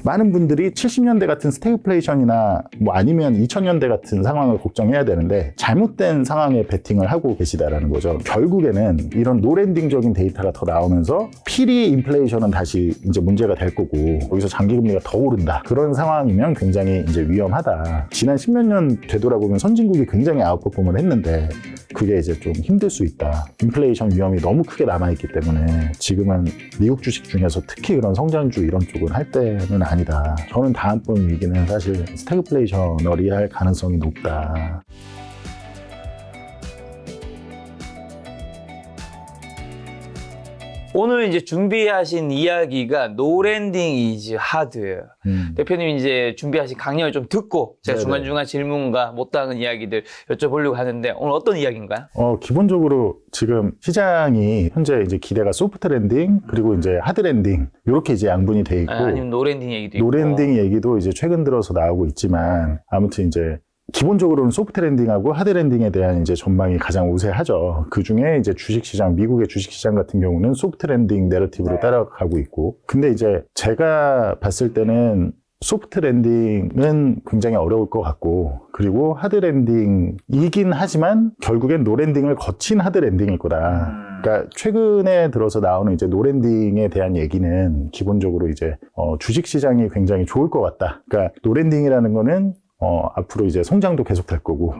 많은 분들이 70년대 같은 스태그플레이션이나 뭐 아니면 2000년대 같은 상황을 걱정해야 되는데 잘못된 상황에 베팅을 하고 계시다라는 거죠. 결국에는 이런 노랜딩적인 데이터가 더 나오면서 필히 인플레이션은 다시 이제 문제가 될 거고 여기서 장기금리가 더 오른다. 그런 상황이면 굉장히 이제 위험하다. 지난 10몇 년 되돌아보면 선진국이 굉장히 아웃퍼폼을 했는데 그게 이제 좀 힘들 수 있다. 인플레이션 위험이 너무 크게 남아있기 때문에 지금은 미국 주식 중에서 특히 그런 성장주 이런 쪽은 할 때는 아니다. 저는 다음번 위기는 사실 스태그플레이션이 할 가능성이 높다. 오늘 이제 준비하신 이야기가 노랜딩 이즈 하드. 대표님 이제 준비하신 강연을 좀 듣고 제가 네네. 중간중간 질문과 못다한 이야기들 여쭤보려고 하는데 오늘 어떤 이야기인가요? 기본적으로 지금 시장이 현재 이제 기대가 소프트 랜딩 그리고 이제 하드 랜딩 이렇게 이제 양분이 돼 있고 아니면 노랜딩 얘기도 있고. 노랜딩 얘기도 이제 최근 들어서 나오고 있지만 아무튼 이제 기본적으로는 소프트 랜딩하고 하드 랜딩에 대한 이제 전망이 가장 우세하죠. 그 중에 이제 주식시장, 미국의 주식시장 같은 경우는 소프트 랜딩 내러티브로 따라가고 있고. 근데 이제 제가 봤을 때는 소프트 랜딩은 굉장히 어려울 것 같고, 그리고 하드 랜딩이긴 하지만 결국엔 노 랜딩을 거친 하드 랜딩일 거다. 그러니까 최근에 들어서 나오는 이제 노 랜딩에 대한 얘기는 기본적으로 이제 주식시장이 굉장히 좋을 것 같다. 그러니까 노 랜딩이라는 거는 앞으로 이제 성장도 계속 될 거고,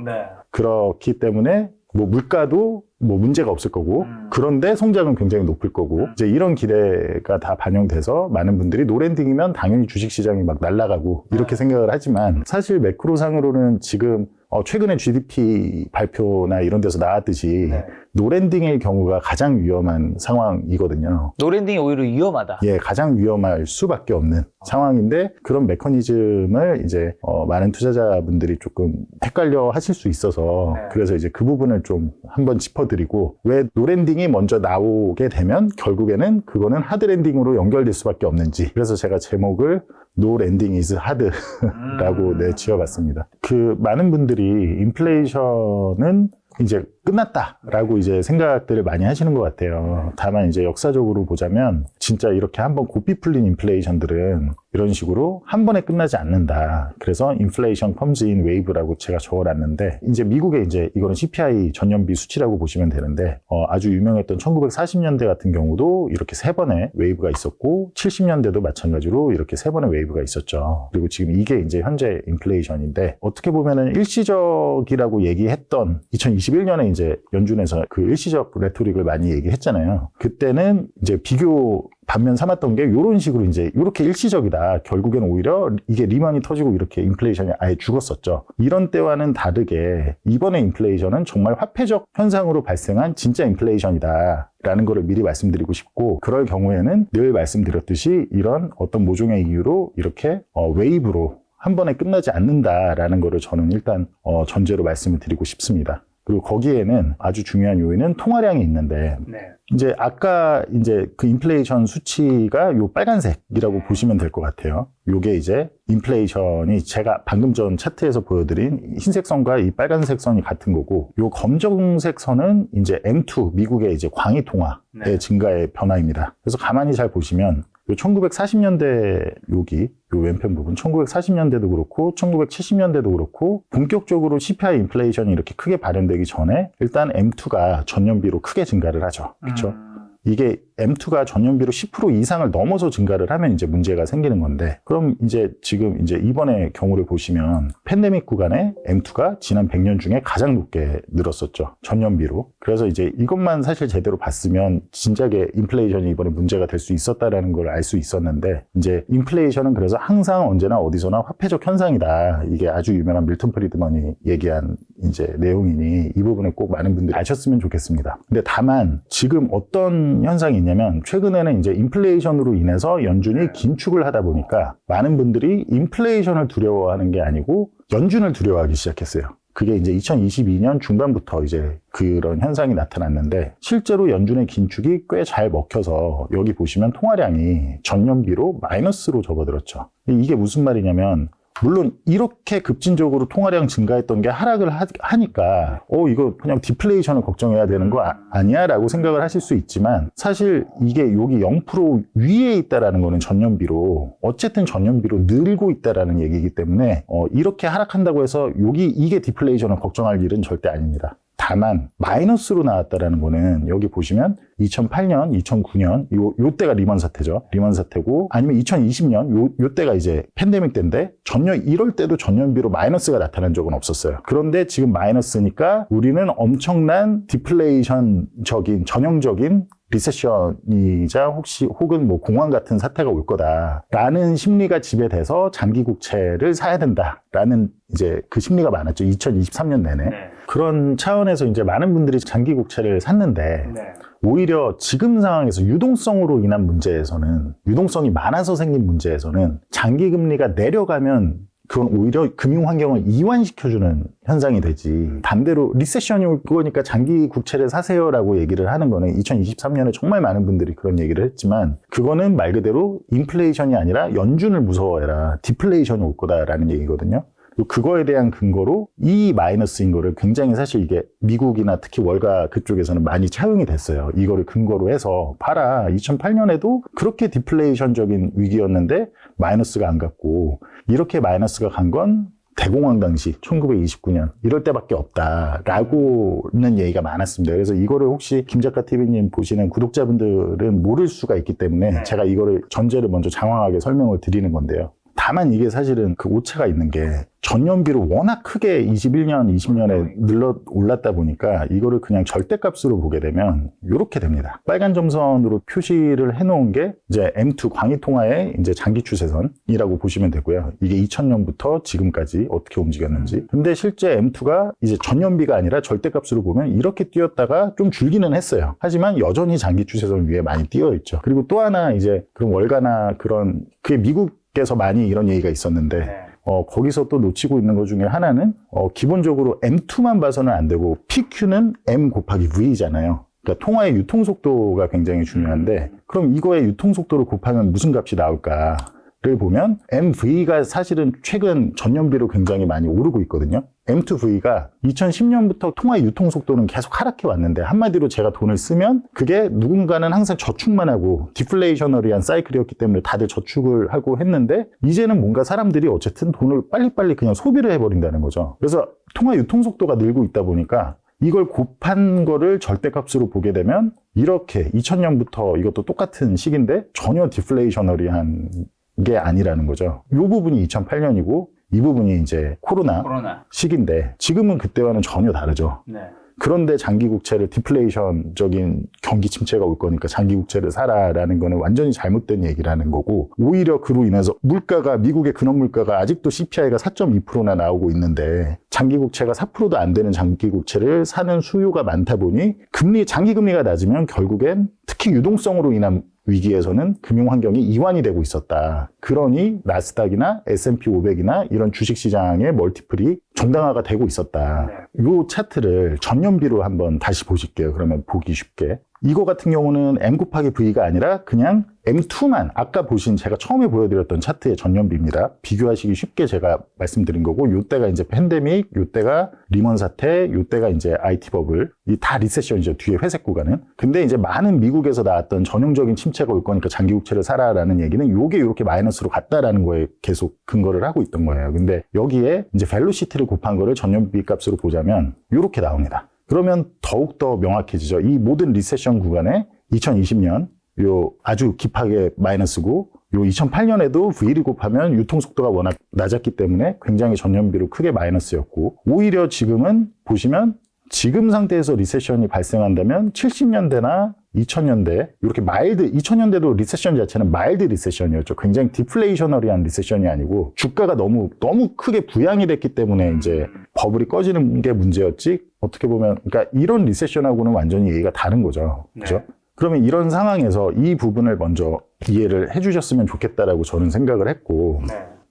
그렇기 때문에 뭐 물가도 뭐 문제가 없을 거고, 그런데 성장은 굉장히 높을 거고, 이제 이런 기대가 다 반영돼서 많은 분들이 노랜딩이면 당연히 주식시장이 막 날아가고 이렇게 생각을 하지만 사실 매크로상으로는 지금 최근에 GDP 발표나 이런 데서 나왔듯이 노랜딩의 경우가 가장 위험한 상황이거든요. 노랜딩이 오히려 위험하다. 예, 가장 위험할 수밖에 없는 상황인데 그런 메커니즘을 이제 많은 투자자분들이 조금 헷갈려 하실 수 있어서 그래서 이제 그 부분을 좀 한번 짚어드리고 왜 노랜딩이 먼저 나오게 되면 결국에는 그거는 하드랜딩으로 연결될 수밖에 없는지 그래서 제가 제목을 No Landing is Hard라고 지어봤습니다. 그 많은 분들이 인플레이션은 이제 끝났다라고 이제 생각들을 많이 하시는 것 같아요. 다만 이제 역사적으로 보자면 진짜 이렇게 한번 고삐 풀린 인플레이션들은 이런 식으로 한 번에 끝나지 않는다. 그래서 인플레이션 컴즈 인 웨이브라고 제가 적어놨는데 이제 미국의 이제 이거는 CPI 전년비 수치라고 보시면 되는데 아주 유명했던 1940년대 같은 경우도 이렇게 세 번의 웨이브가 있었고 70년대도 마찬가지로 이렇게 세 번의 웨이브가 있었죠. 그리고 지금 이게 이제 현재 인플레이션인데 어떻게 보면은 일시적이라고 얘기했던 2021년에 이제 연준에서 그 일시적 레토릭을 많이 얘기했잖아요. 그때는 이제 비교 반면 삼았던 게 이런 식으로 이제 이렇게 일시적이다. 결국엔 오히려 이게 리먼이 터지고 이렇게 인플레이션이 아예 죽었었죠. 이런 때와는 다르게 이번에 인플레이션은 정말 화폐적 현상으로 발생한 진짜 인플레이션이다. 라는 거를 미리 말씀드리고 싶고 그럴 경우에는 늘 말씀드렸듯이 이런 어떤 모종의 이유로 이렇게 웨이브로 한 번에 끝나지 않는다라는 거를 저는 일단 전제로 말씀을 드리고 싶습니다. 그리고 거기에는 아주 중요한 요인은 통화량이 있는데 이제 아까 이제 그 인플레이션 수치가 요 빨간색이라고 보시면 될 것 같아요. 요게 이제 인플레이션이 제가 방금 전 차트에서 보여드린 흰색 선과 이 빨간색 선이 같은 거고 요 검정색 선은 이제 M2 미국의 이제 광의 통화의 증가의 변화입니다. 그래서 가만히 잘 보시면 요 1940년대 여기 요 왼편 부분 1940년대도 그렇고 1970년대도 그렇고 본격적으로 CPI 인플레이션이 이렇게 크게 발현되기 전에 일단 M2가 전년비로 크게 증가를 하죠. 그렇죠? 이게 M2가 전년비로 10% 이상을 넘어서 증가를 하면 이제 문제가 생기는 건데 그럼 이제 지금 이제 이번에 경우를 보시면 팬데믹 구간에 M2가 지난 100년 중에 가장 높게 늘었었죠. 전년비로. 그래서 이제 이것만 사실 제대로 봤으면 진작에 인플레이션이 이번에 문제가 될 수 있었다라는 걸 알 수 있었는데 이제 인플레이션은 그래서 항상 언제나 어디서나 화폐적 현상이다. 이게 아주 유명한 밀턴 프리드먼이 얘기한 이제 내용이니 이 부분을 꼭 많은 분들이 아셨으면 좋겠습니다. 근데 다만 지금 어떤 현상이 있냐면 최근에는 이제 인플레이션으로 인해서 연준이 긴축을 하다 보니까 많은 분들이 인플레이션을 두려워하는 게 아니고 연준을 두려워하기 시작했어요. 그게 이제 2022년 중반부터 이제 그런 현상이 나타났는데 실제로 연준의 긴축이 꽤 잘 먹혀서 여기 보시면 통화량이 전년비로 마이너스로 접어들었죠. 이게 무슨 말이냐면 물론 이렇게 급진적으로 통화량 증가했던 게 하락을 하니까 이거 그냥 디플레이션을 걱정해야 되는 거 아니야? 라고 생각을 하실 수 있지만 사실 이게 여기 0% 위에 있다라는 거는 전년비로 어쨌든 전년비로 늘고 있다라는 얘기이기 때문에 이렇게 하락한다고 해서 이게 디플레이션을 걱정할 일은 절대 아닙니다. 다만 마이너스로 나왔다라는 거는 여기 보시면 2008년, 2009년 요 때가 리먼 사태죠. 리먼 사태고 아니면 2020년 요 때가 이제 팬데믹 때인데 이럴 때도 전년비로 마이너스가 나타난 적은 없었어요. 그런데 지금 마이너스니까 우리는 엄청난 디플레이션적인 전형적인 리세션이자 혹은 뭐 공황 같은 사태가 올 거다라는 심리가 지배돼서 장기 국채를 사야 된다라는 이제 그 심리가 많았죠. 2023년 내내. 네. 그런 차원에서 이제 많은 분들이 장기 국채를 샀는데 네. 오히려 지금 상황에서 유동성으로 인한 문제에서는 유동성이 많아서 생긴 문제에서는 장기 금리가 내려가면 그건 오히려 금융 환경을 이완시켜주는 현상이 되지. 반대로 리세션이 올 거니까 장기 국채를 사세요라고 얘기를 하는 거는 2023년에 정말 많은 분들이 그런 얘기를 했지만 그거는 말 그대로 인플레이션이 아니라 연준을 무서워해라. 디플레이션이 올 거다라는 얘기거든요. 그거에 대한 근거로 이 마이너스인 거를 굉장히 사실 이게 미국이나 특히 월가 그쪽에서는 많이 차용이 됐어요. 이거를 근거로 해서 봐라. 2008년에도 그렇게 디플레이션적인 위기였는데 마이너스가 안 갔고 이렇게 마이너스가 간 건 대공황 당시 1929년 이럴 때밖에 없다라고는 얘기가 많았습니다. 그래서 이거를 혹시 김작가 TV님 보시는 구독자분들은 모를 수가 있기 때문에 제가 이거를 전제를 먼저 장황하게 설명을 드리는 건데요. 다만 이게 사실은 그 오차가 있는 게 전년비로 워낙 크게 21년, 20년에 올랐다 보니까 이거를 그냥 절대값으로 보게 되면 이렇게 됩니다. 빨간 점선으로 표시를 해놓은 게 이제 M2 광의통화의 이제 장기 추세선이라고 보시면 되고요. 이게 2000년부터 지금까지 어떻게 움직였는지. 근데 실제 M2가 이제 전년비가 아니라 절대값으로 보면 이렇게 뛰었다가 좀 줄기는 했어요. 하지만 여전히 장기 추세선 위에 많이 뛰어 있죠. 그리고 또 하나 이제 그런 월가나 그게 미국에서 많이 이런 얘기가 있었는데 거기서 또 놓치고 있는 것 중에 하나는 기본적으로 M2만 봐서는 안 되고 PQ는 M 곱하기 V잖아요. 그러니까 통화의 유통 속도가 굉장히 중요한데 그럼 이거의 유통 속도를 곱하면 무슨 값이 나올까를 보면 MV가 사실은 최근 전년비로 굉장히 많이 오르고 있거든요. M2V가 2010년부터 통화의 유통 속도는 계속 하락해 왔는데 한마디로 제가 돈을 쓰면 그게 누군가는 항상 저축만 하고 디플레이셔너리한 사이클이었기 때문에 다들 저축을 하고 했는데 이제는 뭔가 사람들이 어쨌든 돈을 빨리빨리 그냥 소비를 해버린다는 거죠. 그래서 통화 유통 속도가 늘고 있다 보니까 이걸 곱한 거를 절대값으로 보게 되면 이렇게 2000년부터 이것도 똑같은 시기인데 전혀 디플레이셔너리한 게 아니라는 거죠. 이 부분이 2008년이고 이 부분이 이제 코로나 시기인데 지금은 그때와는 전혀 다르죠. 네. 그런데 장기 국채를 디플레이션적인 경기 침체가 올 거니까 장기 국채를 사라라는 거는 완전히 잘못된 얘기라는 거고 오히려 그로 인해서 미국의 근원 물가가 아직도 CPI가 4.2%나 나오고 있는데 장기 국채가 4%도 안 되는 장기 국채를 사는 수요가 많다 보니 장기 금리가 낮으면 결국엔 특히 유동성으로 인한 위기에서는 금융 환경이 이완이 되고 있었다. 그러니 나스닥이나 S&P 500이나 이런 주식시장의 멀티플이 정당화가 되고 있었다. 이 차트를 전년비로 한번 다시 보실게요. 그러면 보기 쉽게. 이거 같은 경우는 M 곱하기 V가 아니라 그냥 M2만 아까 보신 제가 처음에 보여드렸던 차트의 전년비입니다. 비교하시기 쉽게 제가 말씀드린 거고 요때가 이제 팬데믹, 요때가 리먼 사태, 요때가 이제 IT 버블 이 다 리세션이죠. 뒤에 회색 구간은. 근데 이제 많은 미국에서 나왔던 전형적인 침체가 올 거니까 장기 국채를 사라라는 얘기는 요게 이렇게 마이너스로 갔다라는 거에 계속 근거를 하고 있던 거예요. 근데 여기에 이제 벨로시티를 곱한 거를 전년비 값으로 보자면 요렇게 나옵니다. 그러면 더욱더 명확해지죠. 이 모든 리세션 구간에 2020년 요 아주 깊하게 마이너스고 요 2008년에도 V를 곱하면 유통 속도가 워낙 낮았기 때문에 굉장히 전년비로 크게 마이너스였고 오히려 지금은 보시면 지금 상태에서 리세션이 발생한다면 70년대나 2000년대 이렇게 2000년대도 리세션 자체는 마일드 리세션이었죠. 굉장히 디플레이셔너리한 리세션이 아니고 주가가 너무 크게 부양이 됐기 때문에 이제 버블이 꺼지는 게 문제였지. 어떻게 보면 그러니까 이런 리세션하고는 완전히 얘기가 다른 거죠. 그렇죠? 그러면 이런 상황에서 이 부분을 먼저 이해를 해주셨으면 좋겠다라고 저는 생각을 했고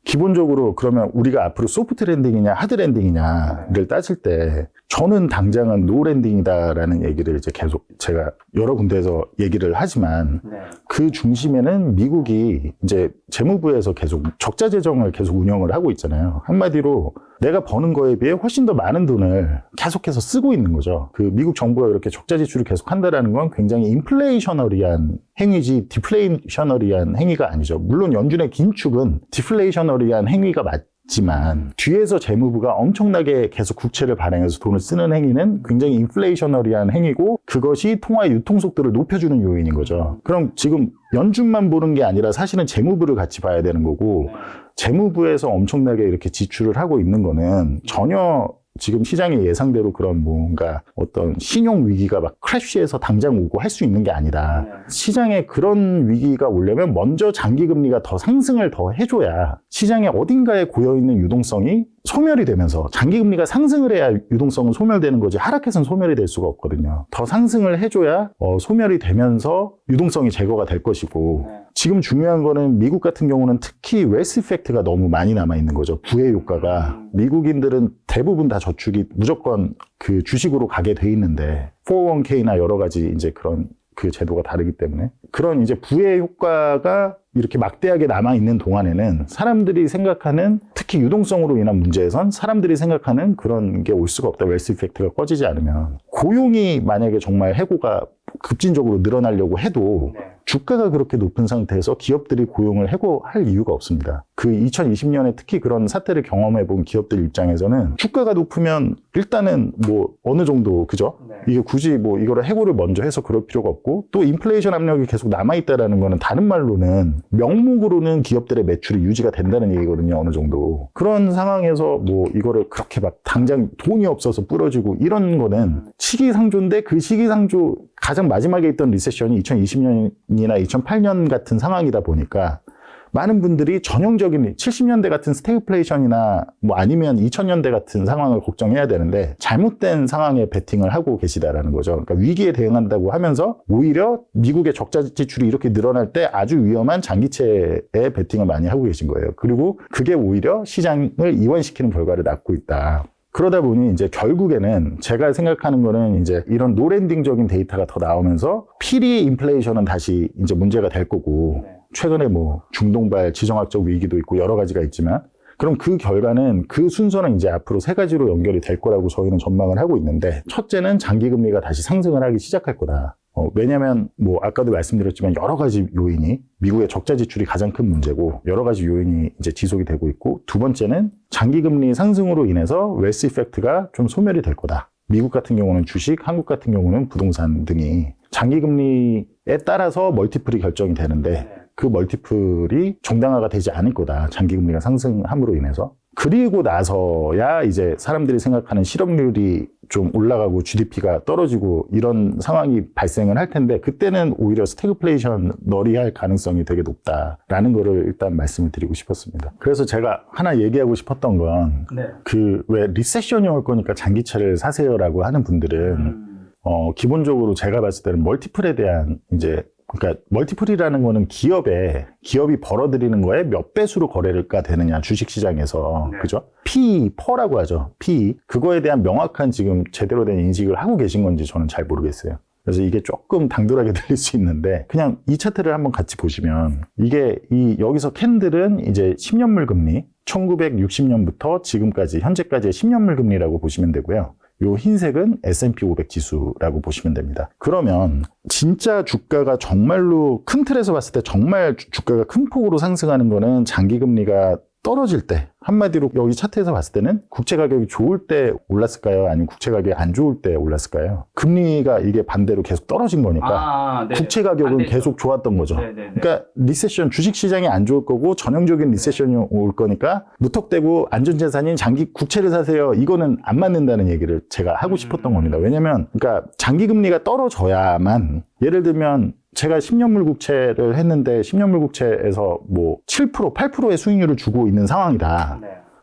기본적으로 그러면 우리가 앞으로 소프트 랜딩이냐 하드 랜딩이냐를 따질 때 저는 당장은 노랜딩이다라는 얘기를 이제 계속 제가 여러 군데에서 얘기를 하지만 그 중심에는 미국이 이제 재무부에서 계속 적자 재정을 계속 운영을 하고 있잖아요. 한마디로 내가 버는 거에 비해 훨씬 더 많은 돈을 계속해서 쓰고 있는 거죠. 그 미국 정부가 이렇게 적자 지출을 계속 한다라는 건 굉장히 인플레이셔너리한 행위지 디플레이셔너리한 행위가 아니죠. 물론 연준의 긴축은 디플레이셔너리한 행위가 맞지만 뒤에서 재무부가 엄청나게 계속 국채를 발행해서 돈을 쓰는 행위는 굉장히 인플레이셔너리한 행위고 그것이 통화의 유통 속도를 높여주는 요인인 거죠. 그럼 지금 연준만 보는 게 아니라 사실은 재무부를 같이 봐야 되는 거고 재무부에서 엄청나게 이렇게 지출을 하고 있는 거는 전혀 지금 시장의 예상대로 그런 뭔가 어떤 신용 위기가 막 크래쉬해서 당장 오고 할 수 있는 게 아니라 시장에 그런 위기가 오려면 먼저 장기금리가 더 상승을 더 해줘야 시장에 어딘가에 고여있는 유동성이 소멸이 되면서 장기금리가 상승을 해야 유동성은 소멸되는 거지 하락해서는 소멸이 될 수가 없거든요. 더 상승을 해줘야 소멸이 되면서 유동성이 제거가 될 것이고 지금 중요한 거는 미국 같은 경우는 특히 웨스 이펙트가 너무 많이 남아있는 거죠. 부의 효과가. 미국인들은 대부분 다 저축이 무조건 그 주식으로 가게 돼 있는데 401k나 여러 가지 이제 그런 그 제도가 다르기 때문에 그런 이제 부의 효과가 이렇게 막대하게 남아있는 동안에는 사람들이 생각하는 특히 유동성으로 인한 문제에선 사람들이 생각하는 그런 게 올 수가 없다. 웰스 이펙트가 꺼지지 않으면 고용이 만약에 정말 해고가 급진적으로 늘어나려고 해도 주가가 그렇게 높은 상태에서 기업들이 고용을 해고할 이유가 없습니다. 그 2020년에 특히 그런 사태를 경험해 본 기업들 입장에서는 주가가 높으면 일단은 뭐 어느 정도 그죠? 이게 굳이 뭐 이거를 해고를 먼저 해서 그럴 필요가 없고 또 인플레이션 압력이 계속 남아있다라는 거는 다른 말로는 명목으로는 기업들의 매출이 유지가 된다는 얘기거든요. 어느 정도. 그런 상황에서 뭐 이거를 그렇게 막 당장 돈이 없어서 부러지고 이런 거는 시기상조인데 그 시기상조 가장 마지막에 있던 리세션이 2020년이나 2008년 같은 상황이다 보니까 많은 분들이 전형적인 70년대 같은 스태그플레이션이나 뭐 아니면 2000년대 같은 상황을 걱정해야 되는데 잘못된 상황에 베팅을 하고 계시다라는 거죠. 그러니까 위기에 대응한다고 하면서 오히려 미국의 적자 지출이 이렇게 늘어날 때 아주 위험한 장기채에 베팅을 많이 하고 계신 거예요. 그리고 그게 오히려 시장을 이완시키는 결과를 낳고 있다. 그러다 보니 이제 결국에는 제가 생각하는 거는 이제 이런 노랜딩적인 데이터가 더 나오면서 필히 인플레이션은 다시 이제 문제가 될 거고 최근에 뭐 중동발 지정학적 위기도 있고 여러 가지가 있지만 그럼 그 결과는 그 순서는 이제 앞으로 세 가지로 연결이 될 거라고 저희는 전망을 하고 있는데 첫째는 장기금리가 다시 상승을 하기 시작할 거다. 왜냐면 뭐 아까도 말씀드렸지만 여러 가지 요인이 미국의 적자 지출이 가장 큰 문제고 여러 가지 요인이 이제 지속이 되고 있고 두 번째는 장기금리 상승으로 인해서 웰스 이펙트가 좀 소멸이 될 거다. 미국 같은 경우는 주식, 한국 같은 경우는 부동산 등이 장기금리에 따라서 멀티플이 결정이 되는데 그 멀티플이 정당화가 되지 않을 거다. 장기금리가 상승함으로 인해서. 그리고 나서야 이제 사람들이 생각하는 실업률이 좀 올라가고 GDP가 떨어지고 이런 상황이 발생을 할 텐데 그때는 오히려 스태그플레이션 널이할 가능성이 되게 높다라는 거를 일단 말씀을 드리고 싶었습니다. 그래서 제가 하나 얘기하고 싶었던 건 그 왜 리세션이 올 거니까 장기채를 사세요라고 하는 분들은 기본적으로 제가 봤을 때는 멀티플에 대한 이제 그러니까 멀티플이라는 거는 기업이 벌어들이는 거에 몇 배수로 거래가 되느냐 주식시장에서 그죠? PE, 퍼라고 하죠. PE 그거에 대한 명확한 지금 제대로 된 인식을 하고 계신 건지 저는 잘 모르겠어요. 그래서 이게 조금 당돌하게 들릴 수 있는데 그냥 이 차트를 한번 같이 보시면 이게 여기서 캔들은 이제 10년물 금리 1960년부터 지금까지 현재까지의 10년물 금리라고 보시면 되고요. 요 흰색은 S&P 500 지수라고 보시면 됩니다. 그러면 진짜 주가가 정말로 큰 틀에서 봤을 때 정말 주가가 큰 폭으로 상승하는 거는 장기금리가 떨어질 때 한마디로 여기 차트에서 봤을 때는 국채 가격이 좋을 때 올랐을까요? 아니면 국채 가격이 안 좋을 때 올랐을까요? 금리가 이게 반대로 계속 떨어진 거니까 국채 가격은 계속 좋았던 거죠. 그러니까 리세션 주식시장이 안 좋을 거고 전형적인 리세션이 올 거니까 무턱대고 안전자산인 장기 국채를 사세요. 이거는 안 맞는다는 얘기를 제가 하고 싶었던 겁니다. 왜냐면 그러니까 장기금리가 떨어져야만 예를 들면 제가 10년물 국채를 했는데 10년물 국채에서 뭐 7%, 8%의 수익률을 주고 있는 상황이다.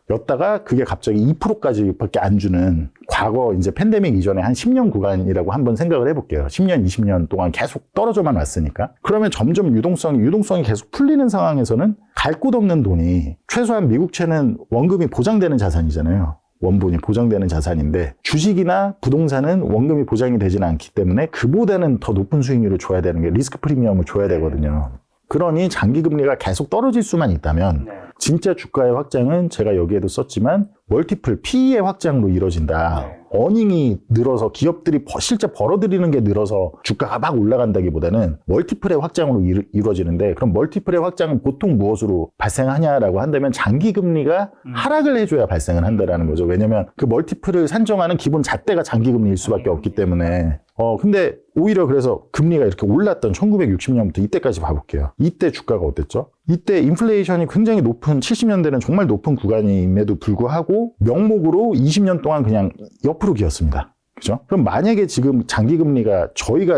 였다가 그게 갑자기 2%까지밖에 안 주는 과거 이제 팬데믹 이전에 한 10년 구간이라고 한번 생각을 해볼게요. 10년, 20년 동안 계속 떨어져만 왔으니까. 그러면 점점 유동성이 계속 풀리는 상황에서는 갈 곳 없는 돈이 최소한 미국채는 원금이 보장되는 자산이잖아요. 원본이 보장되는 자산인데 주식이나 부동산은 원금이 보장이 되지는 않기 때문에 그보다는 더 높은 수익률을 줘야 되는 게 리스크 프리미엄을 줘야 되거든요. 그러니 장기금리가 계속 떨어질 수만 있다면 진짜 주가의 확장은 제가 여기에도 썼지만 멀티플 PE의 확장으로 이뤄진다. 어닝이 늘어서 기업들이 실제 벌어들이는 게 늘어서 주가가 막 올라간다기보다는 멀티플의 확장으로 이루어지는데 그럼 멀티플의 확장은 보통 무엇으로 발생하냐라고 한다면 장기금리가 하락을 해줘야 발생을 한다라는 거죠. 왜냐면 그 멀티플을 산정하는 기본 잣대가 장기금리일 수밖에 없기 때문에 근데 오히려 그래서 금리가 이렇게 올랐던 1960년부터 이때까지 봐볼게요. 이때 주가가 어땠죠? 이때 인플레이션이 굉장히 높은 70년대는 정말 높은 구간임에도 불구하고 명목으로 20년 동안 그냥 옆으로 기었습니다. 그죠? 그럼 만약에 지금 장기금리가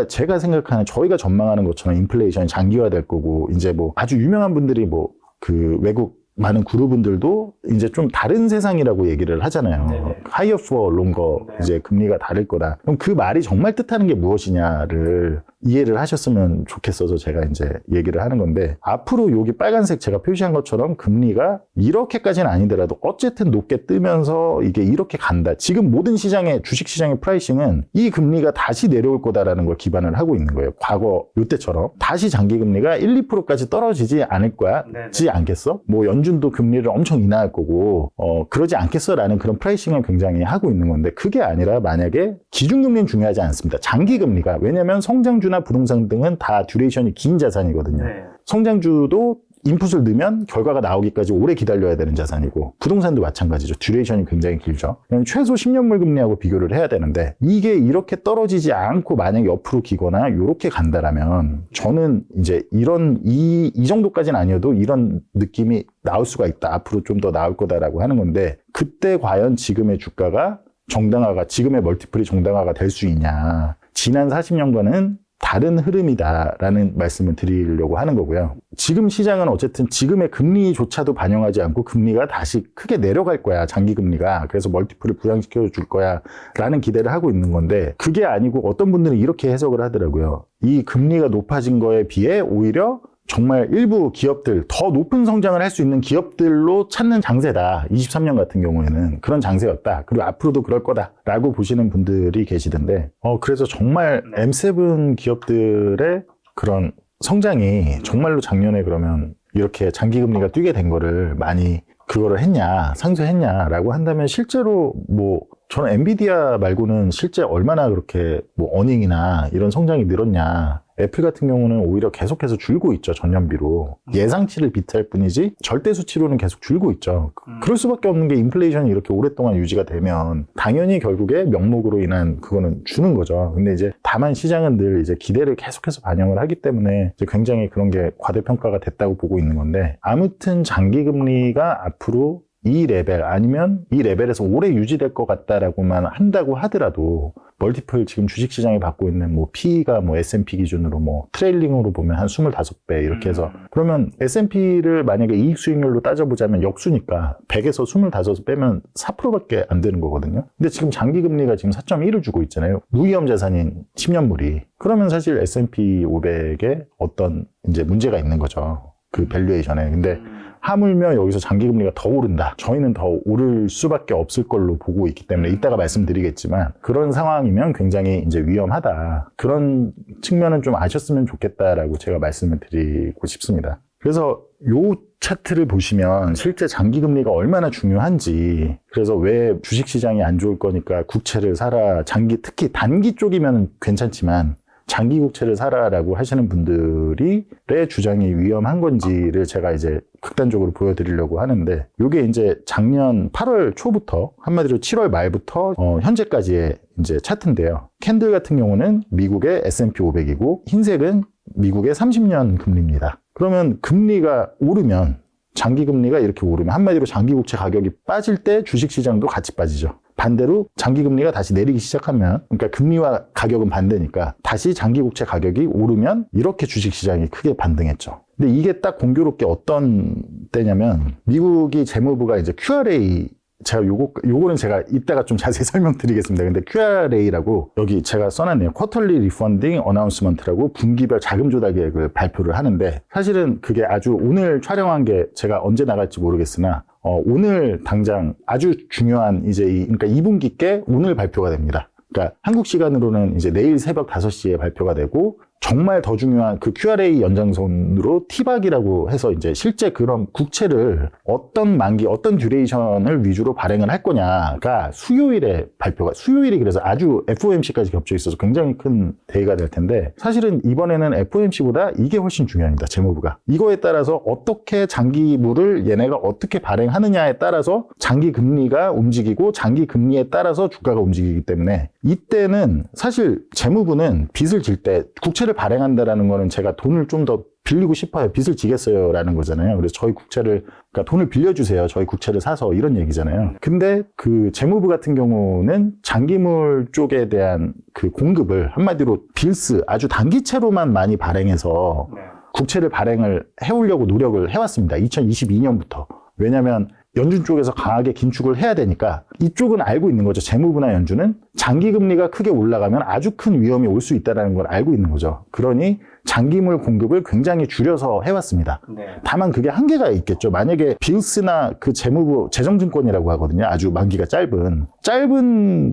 제가 생각하는 저희가 전망하는 것처럼 인플레이션이 장기화될 거고 이제 뭐 아주 유명한 분들이 뭐 그 외국 많은 그룹분들도 이제 좀 다른 세상이라고 얘기를 하잖아요. higher for longer 이제 금리가 다를 거다. 그럼 그 말이 정말 뜻하는 게 무엇이냐를 이해를 하셨으면 좋겠어서 제가 이제 얘기를 하는 건데 앞으로 여기 빨간색 제가 표시한 것처럼 금리가 이렇게까지는 아니더라도 어쨌든 높게 뜨면서 이게 이렇게 간다. 지금 모든 시장의 주식시장의 프라이싱은 이 금리가 다시 내려올 거다라는 걸 기반을 하고 있는 거예요. 과거 요때처럼 다시 장기금리가 1, 2%까지 떨어지지 않을 거야. 지 않겠어? 뭐 연준도 금리를 엄청 인하할 거고 그러지 않겠어라는 그런 프라이싱을 굉장히 하고 있는 건데 그게 아니라 만약에 기준금리는 중요하지 않습니다. 장기금리가 왜냐하면 성장주나 부동산 등은 다 듀레이션이 긴 자산이거든요. 성장주도 인풋을 넣으면 결과가 나오기까지 오래 기다려야 되는 자산이고 부동산도 마찬가지죠. 듀레이션이 굉장히 길죠. 최소 10년물 금리하고 비교를 해야 되는데 이게 이렇게 떨어지지 않고 만약에 옆으로 기거나 이렇게 간다라면 저는 이제 이 정도까지는 아니어도 이런 느낌이 나올 수가 있다. 앞으로 좀 더 나올 거다라고 하는 건데 그때 과연 지금의 주가가 지금의 멀티플이 정당화가 될 수 있냐. 지난 40년간은 다른 흐름이다라는 말씀을 드리려고 하는 거고요. 지금 시장은 어쨌든 지금의 금리조차도 반영하지 않고 금리가 다시 크게 내려갈 거야, 장기금리가. 그래서 멀티플을 부양시켜 줄 거야 라는 기대를 하고 있는 건데 그게 아니고 어떤 분들은 이렇게 해석을 하더라고요. 이 금리가 높아진 거에 비해 오히려 정말 일부 기업들, 더 높은 성장을 할 수 있는 기업들로 찾는 장세다. 23년 같은 경우에는 그런 장세였다. 그리고 앞으로도 그럴 거다라고 보시는 분들이 계시던데 그래서 정말 M7 기업들의 그런 성장이 정말로 작년에 그러면 이렇게 장기금리가 뛰게 된 거를 많이 그거를 상쇄했냐라고 한다면 실제로 뭐 저는 엔비디아 말고는 실제 얼마나 그렇게 뭐 어닝이나 이런 성장이 늘었냐. 애플 같은 경우는 오히려 계속해서 줄고 있죠. 전년비로. 예상치를 비트할 뿐이지 절대 수치로는 계속 줄고 있죠. 그럴 수밖에 없는 게 인플레이션이 이렇게 오랫동안 유지가 되면 당연히 결국에 명목으로 인한 그거는 주는 거죠. 근데 이제 다만 시장은 늘 이제 기대를 계속해서 반영을 하기 때문에 이제 굉장히 그런 게 과대평가가 됐다고 보고 있는 건데 아무튼 장기금리가 앞으로 이 레벨 아니면 이 레벨에서 오래 유지될 것 같다라고만 한다고 하더라도 멀티플 지금 주식시장이 받고 있는 뭐 PE가 뭐 S&P 기준으로 뭐 트레일링으로 보면 한 25배 이렇게 해서 그러면 S&P를 만약에 이익 수익률로 따져보자면 역수니까 100에서 25 빼면 4%밖에 안 되는 거거든요. 근데 지금 장기금리가 지금 4.1을 주고 있잖아요. 무위험 자산인 10년물이. 그러면 사실 S&P 500에 어떤 이제 문제가 있는 거죠. 그 밸류에이션에. 근데 하물며 여기서 장기금리가 더 오른다. 저희는 더 오를 수밖에 없을 걸로 보고 있기 때문에 이따가 말씀드리겠지만 그런 상황이면 굉장히 이제 위험하다. 그런 측면은 좀 아셨으면 좋겠다라고 제가 말씀을 드리고 싶습니다. 그래서 요 차트를 보시면 실제 장기금리가 얼마나 중요한지 그래서 왜 주식시장이 안 좋을 거니까 국채를 사라. 특히 단기 쪽이면 괜찮지만 장기 국채를 사라라고 하시는 분들의 주장이 위험한 건지를 제가 이제 극단적으로 보여드리려고 하는데 이게 이제 작년 8월 초부터 한마디로 7월 말부터 현재까지의 이제 차트인데요. 캔들 같은 경우는 미국의 S&P 500이고 흰색은 미국의 30년 금리입니다. 그러면 금리가 오르면 장기금리가 이렇게 오르면 한마디로 장기국채 가격이 빠질 때 주식시장도 같이 빠지죠. 반대로 장기금리가 다시 내리기 시작하면 그러니까 금리와 가격은 반대니까 다시 장기국채 가격이 오르면 이렇게 주식시장이 크게 반등했죠. 근데 이게 딱 공교롭게 어떤 때냐면 미국이 재무부가 이제 QRA 제가 요거는 제가 이따가 좀 자세히 설명드리겠습니다. 근데 QRA라고 여기 제가 써놨네요. Quarterly Refunding Announcement라고 분기별 자금 조달 계획을 발표를 하는데 사실은 그게 아주 오늘 촬영한 게 제가 언제 나갈지 모르겠으나 오늘 당장 아주 중요한 이제 그러니까 2분기께 오늘 발표가 됩니다. 그러니까 한국 시간으로는 이제 내일 새벽 5시에 발표가 되고 정말 더 중요한 그 QRA 연장선으로 T박이라고 해서 이제 실제 그런 국채를 어떤 만기, 어떤 듀레이션을 위주로 발행을 할 거냐가 수요일에 발표가, 수요일이 그래서 아주 FOMC까지 겹쳐 있어서 굉장히 큰 대의가 될 텐데 사실은 이번에는 FOMC보다 이게 훨씬 중요합니다. 재무부가. 이거에 따라서 어떻게 장기물을 얘네가 어떻게 발행하느냐에 따라서 장기 금리가 움직이고 장기 금리에 따라서 주가가 움직이기 때문에 이때는 사실 재무부는 빚을 질 때 국채를 발행한다라는 거는 제가 돈을 좀 더 빌리고 싶어요. 빚을 지겠어요. 라는 거잖아요. 그래서 저희 국채를, 그러니까 돈을 빌려주세요. 저희 국채를 사서 이런 얘기잖아요. 근데 그 재무부 같은 경우는 장기물 쪽에 대한 그 공급을 한마디로 빌스, 아주 단기채로만 많이 발행해서 국채를 발행을 해오려고 노력을 해왔습니다. 2022년부터. 왜냐면 연준 쪽에서 강하게 긴축을 해야 되니까 이쪽은 알고 있는 거죠. 재무부나 연준은 장기금리가 크게 올라가면 아주 큰 위험이 올 수 있다는 걸 알고 있는 거죠. 그러니 장기물 공급을 굉장히 줄여서 해왔습니다. 다만 그게 한계가 있겠죠. 만약에 빌스나 그 재무부 재정증권이라고 하거든요. 아주 만기가 짧은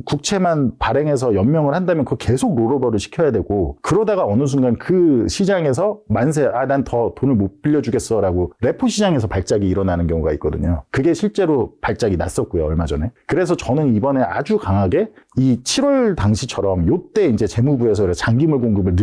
국채만 발행해서 연명을 한다면 그거 계속 롤오버를 시켜야 되고 그러다가 어느 순간 그 시장에서 만세, 난 더 돈을 못 빌려주겠어 라고 레포 시장에서 발작이 일어나는 경우가 있거든요. 그게 실제로 발작이 났었고요. 얼마 전에. 그래서 저는 이번에 아주 강하게 이 7월 당시처럼 요때 이제 재무부에서 장기물 공급을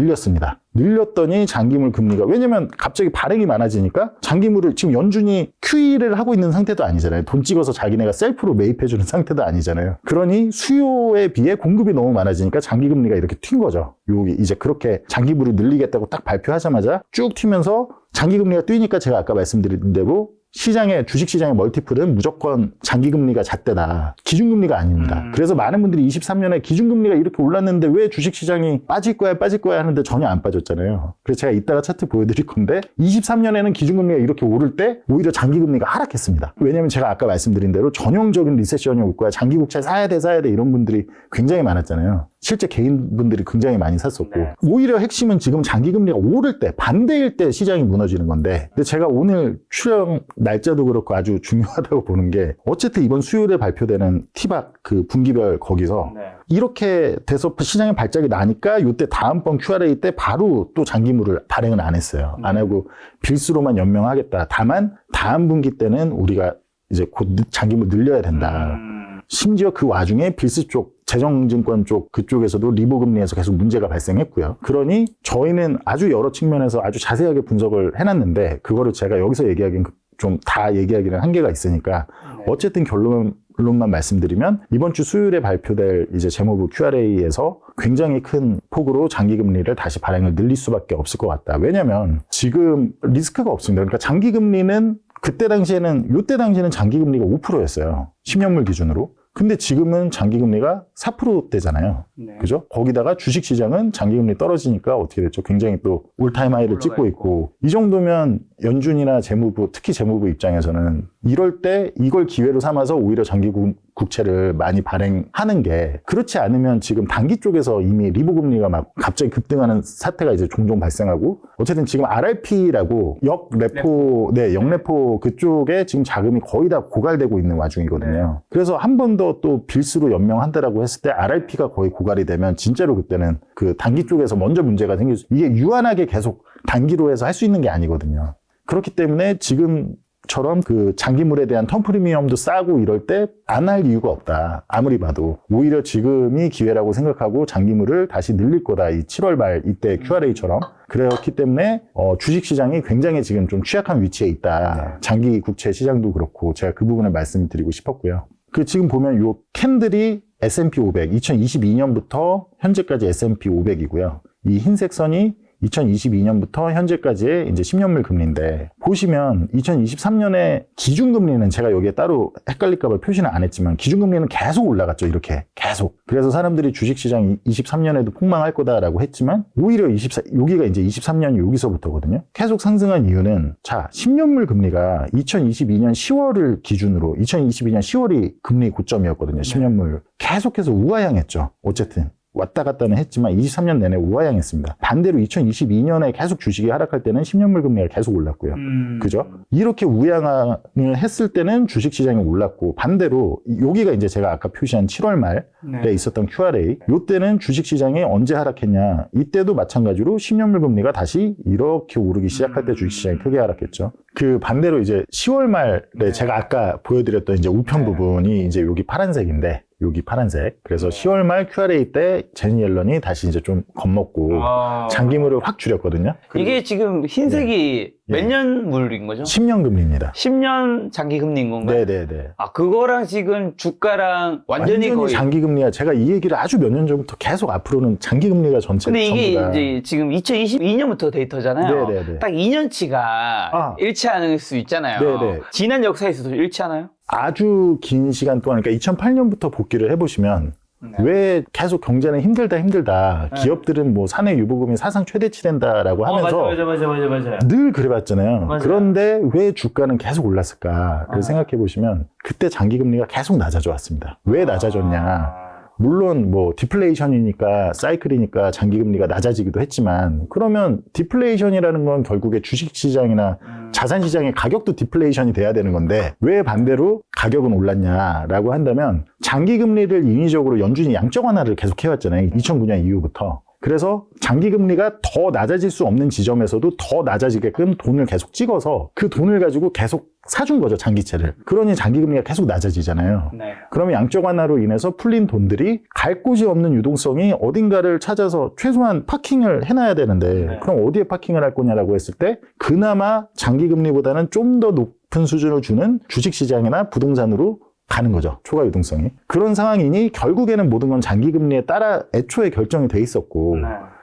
늘렸더니 장기물 금리가, 왜냐면 갑자기 발행이 많아지니까 장기물을 지금 연준이 QE를 하고 있는 상태도 아니잖아요. 돈 찍어서 자기네가 셀프로 매입해주는 상태도 아니잖아요. 그러니 수요에 비해 공급이 너무 많아지니까 장기금리가 이렇게 튄 거죠. 여기 이제 그렇게 장기물을 늘리겠다고 딱 발표하자마자 쭉 튀면서 장기금리가 뛰니까 제가 아까 말씀드린 대로 주식시장의 멀티플은 무조건 장기금리가 잣대다. 기준금리가 아닙니다. 그래서 많은 분들이 23년에 기준금리가 이렇게 올랐는데 왜 주식시장이 빠질 거야 하는데 전혀 안 빠졌잖아요. 그래서 제가 이따가 차트 보여드릴 건데 23년에는 기준금리가 이렇게 오를 때 오히려 장기금리가 하락했습니다. 왜냐면 제가 아까 말씀드린 대로 전형적인 리세션이 올 거야. 장기국채 사야 돼 이런 분들이 굉장히 많았잖아요. 실제 개인분들이 굉장히 많이 샀었고 오히려 핵심은 지금 장기금리가 오를 때 반대일 때 시장이 무너지는 건데 근데 제가 오늘 출연 날짜도 그렇고 아주 중요하다고 보는 게 어쨌든 이번 수요일에 발표되는 T박 그 분기별 거기서 이렇게 돼서 시장에 발작이 나니까 이때 다음번 QRA 때 바로 또 장기물을 발행은 안 했어요. 안 하고 빌수로만 연명하겠다. 다만 다음 분기 때는 우리가 이제 곧 장기물 늘려야 된다. 심지어 그 와중에 빌스 쪽, 재정증권 쪽 그쪽에서도 리보 금리에서 계속 문제가 발생했고요. 그러니 저희는 아주 여러 측면에서 아주 자세하게 분석을 해놨는데 그거를 제가 여기서 얘기하기는 좀 다 얘기하기는 한계가 있으니까 어쨌든 결론만 말씀드리면 이번 주 수요일에 발표될 이제 재무부 QRA에서 굉장히 큰 폭으로 장기금리를 다시 발행을 늘릴 수밖에 없을 것 같다. 왜냐면 지금 리스크가 없습니다. 그러니까 장기금리는 요때 당시에는 장기금리가 5%였어요. 10년물 기준으로. 근데 지금은 장기금리가 4%대잖아요. 그죠? 거기다가 주식시장은 장기금리 떨어지니까 어떻게 됐죠? 굉장히 또 올타임 하이를 찍고 있고 이 정도면 연준이나 재무부, 특히 재무부 입장에서는 이럴 때 이걸 기회로 삼아서 오히려 장기 국채를 많이 발행하는 게 그렇지 않으면 지금 단기 쪽에서 이미 리보 금리가 막 갑자기 급등하는 사태가 이제 종종 발생하고 어쨌든 지금 RRP라고 역레포 그쪽에 지금 자금이 거의 다 고갈되고 있는 와중이거든요. 그래서 한 번 더 또 빌스로 연명한다라고 했을 때 RRP가 거의 고갈이 되면 진짜로 그때는 그 단기 쪽에서 먼저 문제가 생길 수, 이게 유한하게 계속 단기로 해서 할 수 있는 게 아니거든요. 그렇기 때문에 지금처럼 그 장기물에 대한 턴 프리미엄도 싸고 이럴 때 안 할 이유가 없다. 아무리 봐도. 오히려 지금이 기회라고 생각하고 장기물을 다시 늘릴 거다. 이 7월 말 이때 QRA처럼. 그렇기 때문에 주식시장이 굉장히 지금 좀 취약한 위치에 있다. 장기 국채 시장도 그렇고 제가 그 부분을 말씀드리고 싶었고요. 그 지금 보면 요 캔들이 S&P 500, 2022년부터 현재까지 S&P 500이고요. 이 흰색 선이 2022년부터 현재까지의 이제 10년물 금리인데 보시면 2023년에 기준금리는 제가 여기에 따로 헷갈릴까봐 표시는 안 했지만 기준금리는 계속 올라갔죠. 이렇게 계속. 그래서 사람들이 주식시장 23년에도 폭망할 거다라고 했지만 오히려 여기가 이제 23년이 여기서부터거든요. 계속 상승한 이유는 자 10년물 금리가 2022년 10월을 기준으로 2022년 10월이 금리 고점이었거든요. 10년물. 계속해서 우하향했죠. 어쨌든. 왔다 갔다는 했지만 23년 내내 우하향했습니다. 반대로 2022년에 계속 주식이 하락할 때는 10년물 금리가 계속 올랐고요. 그죠? 이렇게 우하향을 했을 때는 주식시장이 올랐고, 반대로 여기가 이제 제가 아까 표시한 7월 말에 있었던 QRA, 요때는 주식시장이 언제 하락했냐, 이때도 마찬가지로 10년물 금리가 다시 이렇게 오르기 시작할 때 주식시장이 크게 하락했죠. 그 반대로 이제 10월 말에 제가 아까 보여드렸던 이제 우편 부분이 이제 여기 파란색인데, 여기 파란색. 그래서 10월 말 QRA 때 제니 옐런이 다시 이제 좀 겁먹고 장기물을 확 줄였거든요. 이게 지금 흰색이 예. 몇 년 물인 거죠? 10년 금리입니다. 10년 장기 금리인 건가요? 네네네. 아, 그거랑 지금 주가랑 완전히 거의. 장기 금리가, 제가 이 얘기를 아주 몇 년 전부터 계속 앞으로는 장기 금리가 전체 근데 이게 전부 다. 이제 지금 2022년부터 데이터잖아요. 네네네. 딱 2년치가 일치하는 수 있잖아요. 네네. 지난 역사에서도 일치하나요? 아주 긴 시간 동안, 그러니까 2008년부터 복귀를 해보시면 왜 계속 경제는 힘들다. 기업들은 뭐 사내 유보금이 사상 최대치 된다라고 하면서 맞아요. 늘 그래봤잖아요. 맞아요. 그런데 왜 주가는 계속 올랐을까? 그래서 생각해보시면 그때 장기금리가 계속 낮아져 왔습니다. 왜 낮아졌냐? 물론 뭐 디플레이션이니까, 사이클이니까 장기금리가 낮아지기도 했지만, 그러면 디플레이션이라는 건 결국에 주식시장이나 자산시장의 가격도 디플레이션이 돼야 되는 건데, 왜 반대로 가격은 올랐냐라고 한다면, 장기금리를 인위적으로 연준이 양적 완화를 계속 해왔잖아요. 2009년 이후부터. 그래서 장기금리가 더 낮아질 수 없는 지점에서도 더 낮아지게끔 돈을 계속 찍어서 그 돈을 가지고 계속 사준 거죠, 장기채를. 그러니 장기금리가 계속 낮아지잖아요. 네. 그러면 양적 완화로 인해서 풀린 돈들이 갈 곳이 없는 유동성이 어딘가를 찾아서 최소한 파킹을 해놔야 되는데, 그럼 어디에 파킹을 할 거냐라고 했을 때 그나마 장기금리보다는 좀 더 높은 수준을 주는 주식시장이나 부동산으로 가는 거죠. 초과 유동성이. 그런 상황이니 결국에는 모든 건 장기금리에 따라 애초에 결정이 돼 있었고,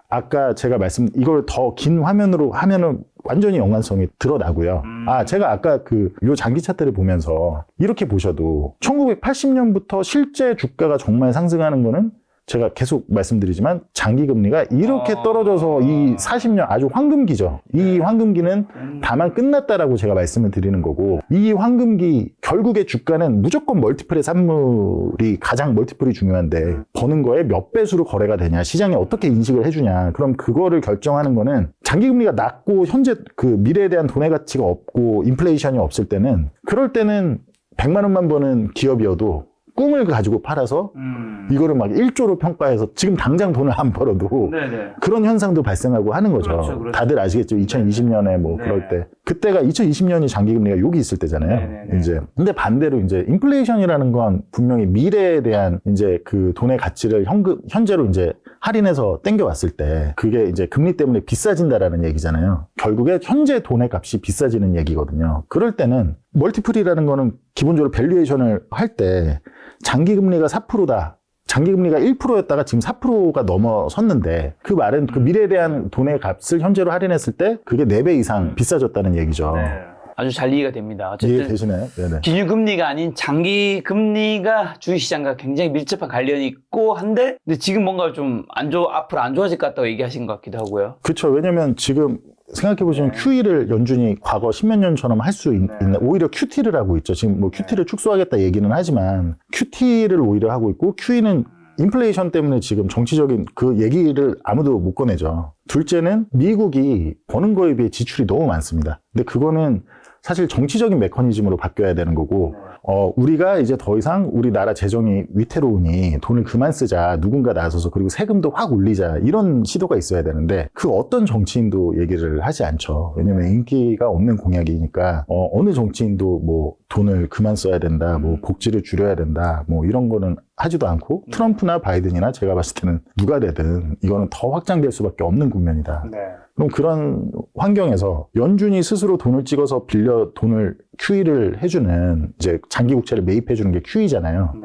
아까 제가 이걸 더 긴 화면으로 하면은 완전히 연관성이 드러나고요. 제가 아까 요 장기 차트를 보면서 이렇게 보셔도 1980년부터 실제 주가가 정말 상승하는 거는 제가 계속 말씀드리지만 장기금리가 이렇게 떨어져서 이 40년 아주 황금기죠. 이 황금기는 다만 끝났다라고 제가 말씀을 드리는 거고, 이 황금기 결국에 주가는 무조건 멀티플의 산물이 가장 멀티플이 중요한데, 버는 거에 몇 배수로 거래가 되냐, 시장이 어떻게 인식을 해주냐, 그럼 그거를 결정하는 거는 장기금리가 낮고 현재 그 미래에 대한 돈의 가치가 없고 인플레이션이 없을 때는, 그럴 때는 100만 원만 버는 기업이어도 꿈을 가지고 팔아서 이거를 막 1조로 평가해서 지금 당장 돈을 안 벌어도 그런 현상도 발생하고 하는 거죠. 그렇죠. 다들 아시겠죠? 2020년에 뭐 그럴 때. 그때가 2020년이 장기금리가 여기 있을 때잖아요. 이제. 근데 반대로 이제 인플레이션이라는 건 분명히 미래에 대한 이제 그 돈의 가치를 현재로 이제 할인해서 땡겨왔을 때 그게 이제 금리 때문에 비싸진다라는 얘기잖아요. 결국에 현재 돈의 값이 비싸지는 얘기거든요. 그럴 때는 멀티플이라는 거는 기본적으로 밸류에이션을 할 때 장기금리가 4%다. 장기금리가 1%였다가 지금 4%가 넘어섰는데, 그 말은 그 미래에 대한 돈의 값을 현재로 할인했을 때 그게 4배 이상 비싸졌다는 얘기죠. 아주 잘 이해가 됩니다. 어쨌든 이해되시나요? 네네. 기준금리가 아닌 장기금리가 주식시장과 굉장히 밀접한 관련이 있고 한데, 근데 지금 뭔가 좀 앞으로 안 좋아질 것 같다고 얘기하신 것 같기도 하고요. 그렇죠. 왜냐면 지금 생각해보시면 QE를 연준이 과거 10몇 년처럼 할 수 있는, 오히려 QT를 하고 있죠. 지금 뭐 QT를 축소하겠다 얘기는 하지만 QT를 오히려 하고 있고, QE는 인플레이션 때문에 지금 정치적인 그 얘기를 아무도 못 꺼내죠. 둘째는 미국이 버는 거에 비해 지출이 너무 많습니다. 근데 그거는 사실 정치적인 메커니즘으로 바뀌어야 되는 거고, 우리가 이제 더 이상 우리나라 재정이 위태로우니 돈을 그만 쓰자, 누군가 나서서, 그리고 세금도 확 올리자, 이런 시도가 있어야 되는데 그 어떤 정치인도 얘기를 하지 않죠. 왜냐면 인기가 없는 공약이니까 어느 정치인도 뭐 돈을 그만 써야 된다, 뭐 복지를 줄여야 된다, 뭐 이런 거는 하지도 않고, 트럼프나 바이든이나 제가 봤을 때는 누가 되든 이거는 더 확장될 수밖에 없는 국면이다. 그럼 그런 환경에서 연준이 스스로 돈을 찍어서 빌려 돈을 QE를 해주는, 이제 장기 국채를 매입해주는 게 QE잖아요.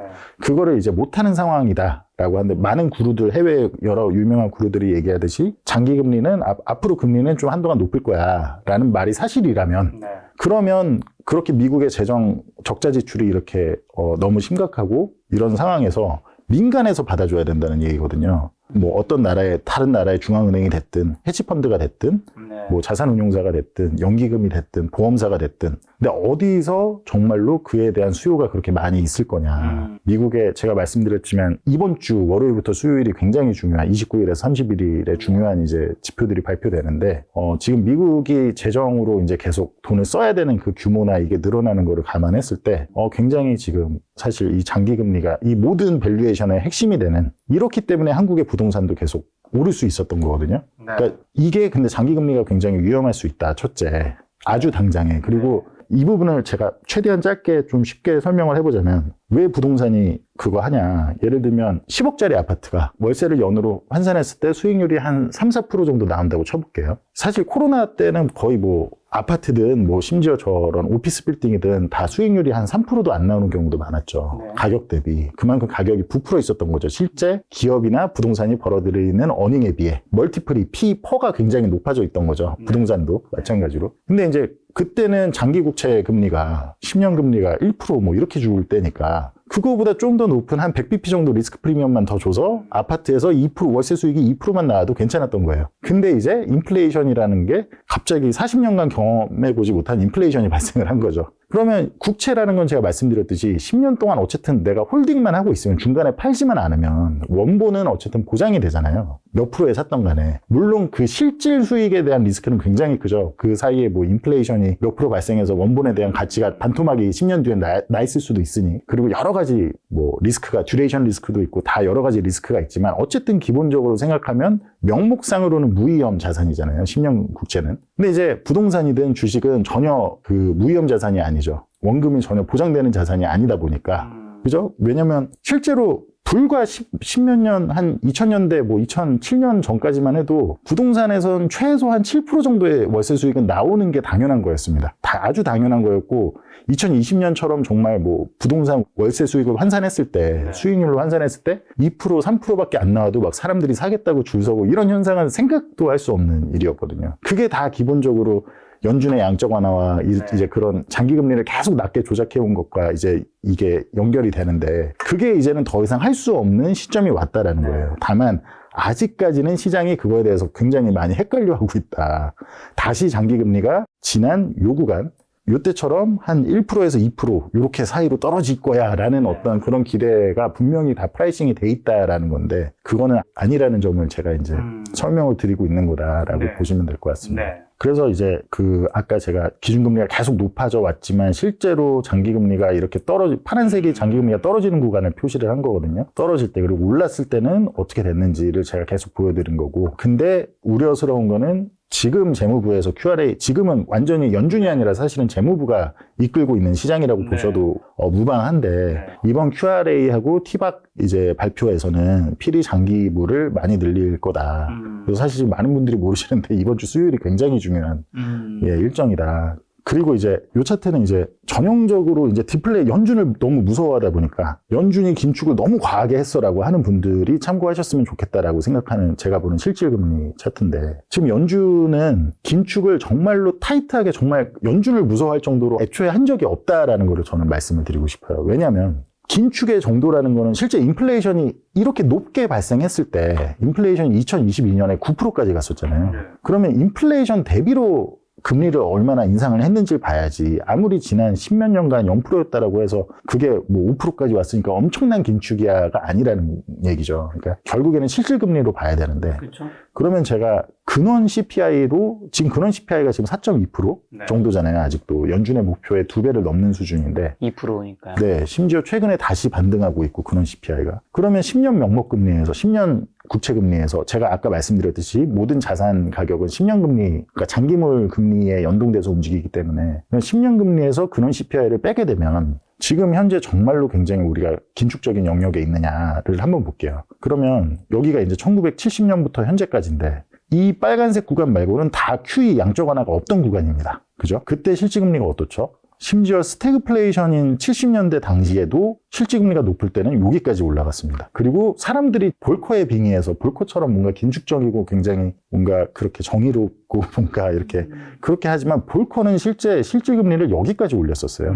그거를 이제 못하는 상황이다라고 하는데, 많은 구루들, 해외 여러 유명한 구루들이 얘기하듯이 장기 금리는 앞으로 금리는 좀 한동안 높을 거야라는 말이 사실이라면, 그러면 그렇게 미국의 재정 적자 지출이 이렇게 너무 심각하고 이런 상황에서 민간에서 받아줘야 된다는 얘기거든요. 뭐 어떤 나라의 다른 나라의 중앙은행이 됐든 헤지펀드가 됐든 네. 뭐 자산운용사가 됐든 연기금이 됐든 보험사가 됐든 근데 어디서 정말로 그에 대한 수요가 그렇게 많이 있을 거냐. 미국에 제가 말씀드렸지만 이번 주 월요일부터 수요일이 굉장히 중요한 29일에서 31일에 중요한 이제 지표들이 발표되는데 지금 미국이 재정으로 이제 계속 돈을 써야 되는 그 규모나 이게 늘어나는 거를 감안했을 때 굉장히 지금 사실 이 장기금리가 이 모든 밸류에이션의 핵심이 되는 이렇기 때문에 한국의 부동산도 계속 오를 수 있었던 거거든요. 그러니까 이게 근데 장기금리가 굉장히 위험할 수 있다. 첫째. 아주 당장에. 그리고 이 부분을 제가 최대한 짧게 좀 쉽게 설명을 해보자면 왜 부동산이 그거 하냐. 예를 들면 10억짜리 아파트가 월세를 연으로 환산했을 때 수익률이 한 3, 4% 정도 나온다고 쳐볼게요. 사실 코로나 때는 거의 뭐 아파트든 뭐 심지어 저런 오피스 빌딩이든 다 수익률이 한 3%도 안 나오는 경우도 많았죠. 네. 가격 대비. 그만큼 가격이 부풀어 있었던 거죠. 실제 기업이나 부동산이 벌어들이는 어닝에 비해 멀티플이 P/퍼가 굉장히 높아져 있던 거죠. 부동산도 마찬가지로. 근데 이제 그때는 장기 국채 금리가 10년 금리가 1% 뭐 이렇게 줄 때니까 그거보다 좀 더 높은 한 100bp 정도 리스크 프리미엄만 더 줘서 아파트에서 2% 월세 수익이 2%만 나와도 괜찮았던 거예요. 근데 이제 인플레이션이라는 게 갑자기 40년간 경험해보지 못한 인플레이션이 발생을 한 거죠. 그러면 국채라는 건 제가 말씀드렸듯이 10년 동안 어쨌든 내가 홀딩만 하고 있으면 중간에 팔지만 않으면 원본은 어쨌든 보장이 되잖아요. 몇 프로에 샀던 간에. 물론 그 실질 수익에 대한 리스크는 굉장히 크죠. 그 사이에 뭐 인플레이션이 몇 프로 발생해서 원본에 대한 가치가 반토막이 10년 뒤에 나 있을 수도 있으니. 그리고 여러 가지 뭐 리스크가 듀레이션 리스크도 있고 다 여러 가지 리스크가 있지만 어쨌든 기본적으로 생각하면 명목상으로는 무위험 자산이잖아요. 10년 국채는. 근데 이제 부동산이든 주식은 전혀 그 무위험 자산이 아니죠. 원금이 전혀 보장되는 자산이 아니다 보니까. 그죠? 왜냐면 실제로 불과 10몇 년, 한 2000년대, 뭐 2007년 전까지만 해도 부동산에선 최소한 7% 정도의 월세 수익은 나오는 게 당연한 거였습니다. 아주 당연한 거였고, 2020년처럼 정말 뭐 부동산 월세 수익을 환산했을 때, 수익률로 환산했을 때 2%, 3%밖에 안 나와도 막 사람들이 사겠다고 줄 서고 이런 현상은 생각도 할 수 없는 일이었거든요. 그게 다 기본적으로 연준의 양적 완화와 이제 그런 장기금리를 계속 낮게 조작해온 것과 이제 이게 연결이 되는데 그게 이제는 더 이상 할 수 없는 시점이 왔다라는 거예요. 다만 아직까지는 시장이 그거에 대해서 굉장히 많이 헷갈려하고 있다. 다시 장기금리가 지난 요 구간 요때처럼 한 1%에서 2% 이렇게 사이로 떨어질 거야 라는 어떤 그런 기대가 분명히 다 프라이싱이 돼 있다라는 건데 그거는 아니라는 점을 제가 이제 설명을 드리고 있는 거다라고 보시면 될 것 같습니다. 그래서 이제 아까 제가 기준금리가 계속 높아져 왔지만 실제로 장기금리가 이렇게 파란색이 장기금리가 떨어지는 구간을 표시를 한 거거든요. 떨어질 때 그리고 올랐을 때는 어떻게 됐는지를 제가 계속 보여드린 거고 근데 우려스러운 거는 지금 재무부에서 QRA, 지금은 완전히 연준이 아니라 사실은 재무부가 이끌고 있는 시장이라고 보셔도 무방한데 이번 QRA하고 티박 이제 발표에서는 필히 장기부를 많이 늘릴 거다. 그래서 사실 많은 분들이 모르시는데 이번 주 수요일이 굉장히 중요한 일정이다. 그리고 이제 요 차트는 이제 전형적으로 이제 디플레이 연준을 너무 무서워하다 보니까 연준이 긴축을 너무 과하게 했어라고 하는 분들이 참고하셨으면 좋겠다라고 생각하는 제가 보는 실질금리 차트인데 지금 연준은 긴축을 정말로 타이트하게 정말 연준을 무서워할 정도로 애초에 한 적이 없다라는 거를 저는 말씀을 드리고 싶어요. 왜냐하면 긴축의 정도라는 거는 실제 인플레이션이 이렇게 높게 발생했을 때 인플레이션이 2022년에 9%까지 갔었잖아요. 그러면 인플레이션 대비로 금리를 얼마나 인상을 했는지를 봐야지 아무리 지난 10몇 년간 0%였다라고 해서 그게 뭐 5%까지 왔으니까 엄청난 긴축이야가 아니라는 얘기죠. 그러니까 결국에는 실질금리로 봐야 되는데 그렇죠. 그러면 제가 근원 CPI로 지금 근원 CPI가 지금 4.2% 정도잖아요. 아직도 연준의 목표의 2배를 넘는 수준인데 2%니까요. 네, 심지어 최근에 다시 반등하고 있고 근원 CPI가 그러면 10년 명목금리에서 10년 국채금리에서 제가 아까 말씀드렸듯이 모든 자산 가격은 10년 금리, 그러니까 장기물 금리에 연동돼서 움직이기 때문에 10년 금리에서 근원 CPI를 빼게 되면 지금 현재 정말로 굉장히 우리가 긴축적인 영역에 있느냐를 한번 볼게요. 그러면 여기가 이제 1970년부터 현재까지인데 이 빨간색 구간 말고는 다 QE 양적 완화가 없던 구간입니다. 그죠? 그때 실질금리가 어떻죠? 심지어 스태그플레이션인 70년대 당시에도 실질금리가 높을 때는 여기까지 올라갔습니다. 그리고 사람들이 볼커에 빙의해서 볼커처럼 뭔가 긴축적이고 굉장히 뭔가 그렇게 정의롭고 뭔가 이렇게 그렇게 하지만 볼커는 실제 실질금리를 여기까지 올렸었어요.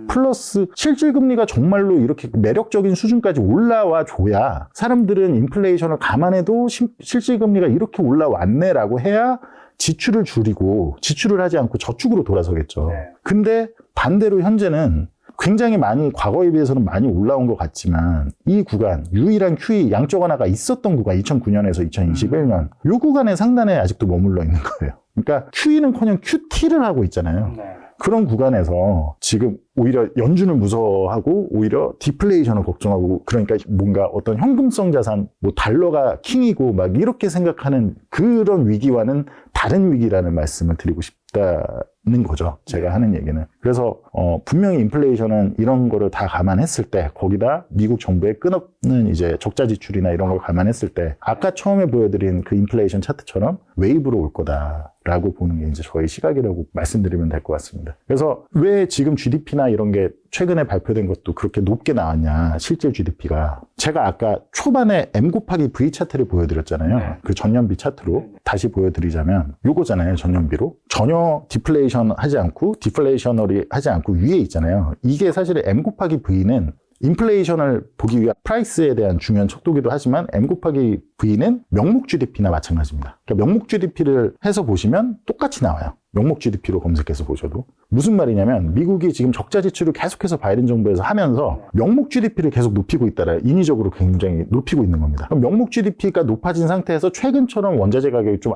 플러스 실질금리가 정말로 이렇게 매력적인 수준까지 올라와 줘야 사람들은 인플레이션을 감안해도 실질금리가 이렇게 올라왔네라고 해야 지출을 줄이고 지출을 하지 않고 저축으로 돌아서겠죠. 근데 반대로 현재는 굉장히 많이 과거에 비해서는 많이 올라온 것 같지만 이 구간 유일한 QE 양적 완화가 있었던 구간 2009년에서 2021년 이 구간의 상단에 아직도 머물러 있는 거예요. 그러니까 QE는커녕 QT를 하고 있잖아요. 그런 구간에서 지금 오히려 연준을 무서워하고 오히려 디플레이션을 걱정하고 그러니까 뭔가 어떤 현금성 자산 뭐 달러가 킹이고 막 이렇게 생각하는 그런 위기와는 다른 위기라는 말씀을 드리고 싶다는 거죠. 제가 하는 얘기는. 그래서 분명히 인플레이션은 이런 거를 다 감안했을 때 거기다 미국 정부의 끝없는 이제 적자 지출이나 이런 걸 감안했을 때 아까 처음에 보여드린 그 인플레이션 차트처럼 웨이브로 올 거다라고 보는 게 이제 저희 시각이라고 말씀드리면 될 것 같습니다. 그래서 왜 지금 GDP나 이런 게 최근에 발표된 것도 그렇게 높게 나왔냐, 실질 GDP가. 제가 아까 초반에 M 곱하기 V 차트를 보여드렸잖아요. 그 전년비 차트로 다시 보여드리자면 요거잖아요, 전년비로. 전혀 디플레이션 하지 않고 디플레이셔너리 하지 않고 위에 있잖아요. 이게 사실 M 곱하기 V는 인플레이션을 보기 위한 프라이스에 대한 중요한 척도기도 하지만 M 곱하기 V는 명목 GDP나 마찬가지입니다. 그러니까 명목 GDP를 해서 보시면 똑같이 나와요. 명목 GDP로 검색해서 보셔도. 무슨 말이냐면 미국이 지금 적자 지출을 계속해서 바이든 정부에서 하면서 명목 GDP를 계속 높이고 있다라 인위적으로 굉장히 높이고 있는 겁니다. 그럼 명목 GDP가 높아진 상태에서 최근처럼 원자재 가격이 좀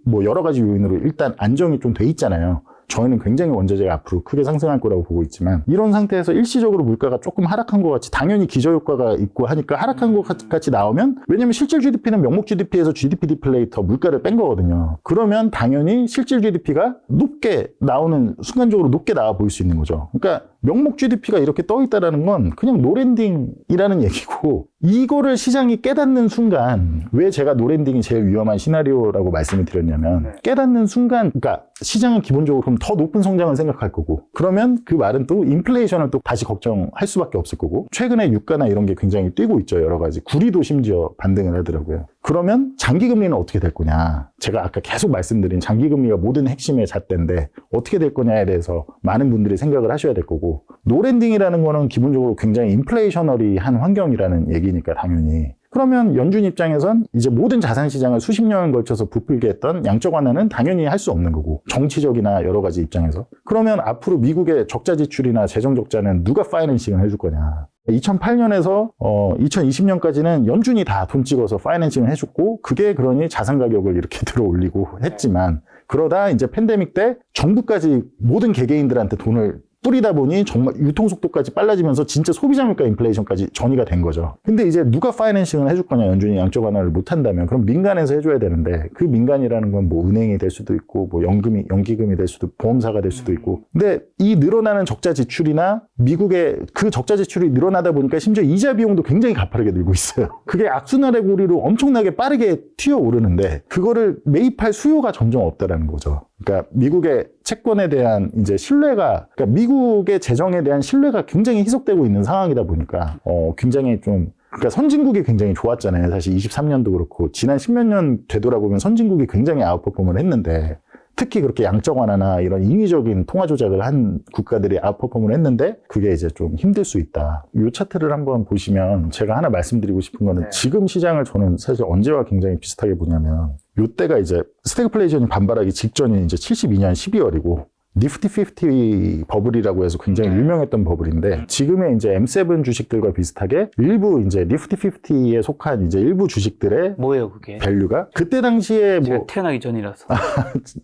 뭐 여러 가지 요인으로 일단 안정이 좀 돼 있잖아요. 저희는 굉장히 원자재가 앞으로 크게 상승할 거라고 보고 있지만 이런 상태에서 일시적으로 물가가 조금 하락한 것 같이 당연히 기저효과가 있고 하니까 하락한 것 같이 나오면 왜냐면 실질 GDP는 명목 GDP에서 GDP 디플레이터 물가를 뺀 거거든요. 그러면 당연히 실질 GDP가 높게 나오는 순간적으로 높게 나와 보일 수 있는 거죠. 그러니까 명목 GDP가 이렇게 떠 있다라는 건 그냥 노랜딩이라는 얘기고 이거를 시장이 깨닫는 순간 왜 제가 노랜딩이 제일 위험한 시나리오라고 말씀을 드렸냐면 깨닫는 순간 그러니까 시장은 기본적으로 그럼 더 높은 성장을 생각할 거고 그러면 그 말은 또 인플레이션을 또 다시 걱정할 수밖에 없을 거고 최근에 유가나 이런 게 굉장히 뛰고 있죠. 여러 가지 구리도 심지어 반등을 하더라고요. 그러면 장기금리는 어떻게 될 거냐. 제가 아까 계속 말씀드린 장기금리가 모든 핵심의 잣대인데 어떻게 될 거냐에 대해서 많은 분들이 생각을 하셔야 될 거고 노랜딩이라는 거는 기본적으로 굉장히 인플레이셔너리한 환경이라는 얘기니까 당연히 그러면 연준 입장에선 이제 모든 자산 시장을 수십 년을 걸쳐서 부풀게 했던 양적 완화는 당연히 할 수 없는 거고 정치적이나 여러 가지 입장에서 그러면 앞으로 미국의 적자 지출이나 재정 적자는 누가 파이낸싱을 해줄 거냐. 2008년에서 2020년까지는 연준이 다 돈 찍어서 파이낸싱을 해줬고 그게 그러니 자산 가격을 이렇게 들어 올리고 했지만 그러다 이제 팬데믹 때 정부까지 모든 개개인들한테 돈을 뿌리다 보니 정말 유통속도까지 빨라지면서 진짜 소비자 물가 인플레이션까지 전이가 된 거죠. 근데 이제 누가 파이낸싱을 해줄 거냐 연준이 양적 완화를 못한다면 그럼 민간에서 해줘야 되는데 그 민간이라는 건 뭐 은행이 될 수도 있고 뭐 연기금이 될 수도 있고 보험사가 될 수도 있고 근데 이 늘어나는 적자 지출이나 미국의 그 적자 지출이 늘어나다 보니까 심지어 이자 비용도 굉장히 가파르게 늘고 있어요. 그게 악순환의 고리로 엄청나게 빠르게 튀어오르는데 그거를 매입할 수요가 점점 없다라는 거죠. 그러니까 미국의 채권에 대한 이제 신뢰가 그러니까 미국의 재정에 대한 신뢰가 굉장히 희석되고 있는 상황이다 보니까 굉장히 좀 그러니까 선진국이 굉장히 좋았잖아요. 사실 23년도 그렇고 지난 10몇 년 되돌아보면 선진국이 굉장히 아웃퍼폼을 했는데 특히 그렇게 양적 완화나 이런 인위적인 통화 조작을 한 국가들이 아웃퍼폼을 했는데 그게 이제 좀 힘들 수 있다. 이 차트를 한번 보시면 제가 하나 말씀드리고 싶은 거는 지금 시장을 저는 사실 언제와 굉장히 비슷하게 보냐면 요때가 이제 스태그플레이션이 반발하기 직전인 이제 72년 12월이고 니프티 50 버블이라고 해서 굉장히 유명했던 버블인데 지금의 이제 M7 주식들과 비슷하게 일부 이제 니프티 50에 속한 이제 일부 주식들의 뭐예요 그게? 밸류가 그때 당시에 제가 뭐 태어나기 전이라서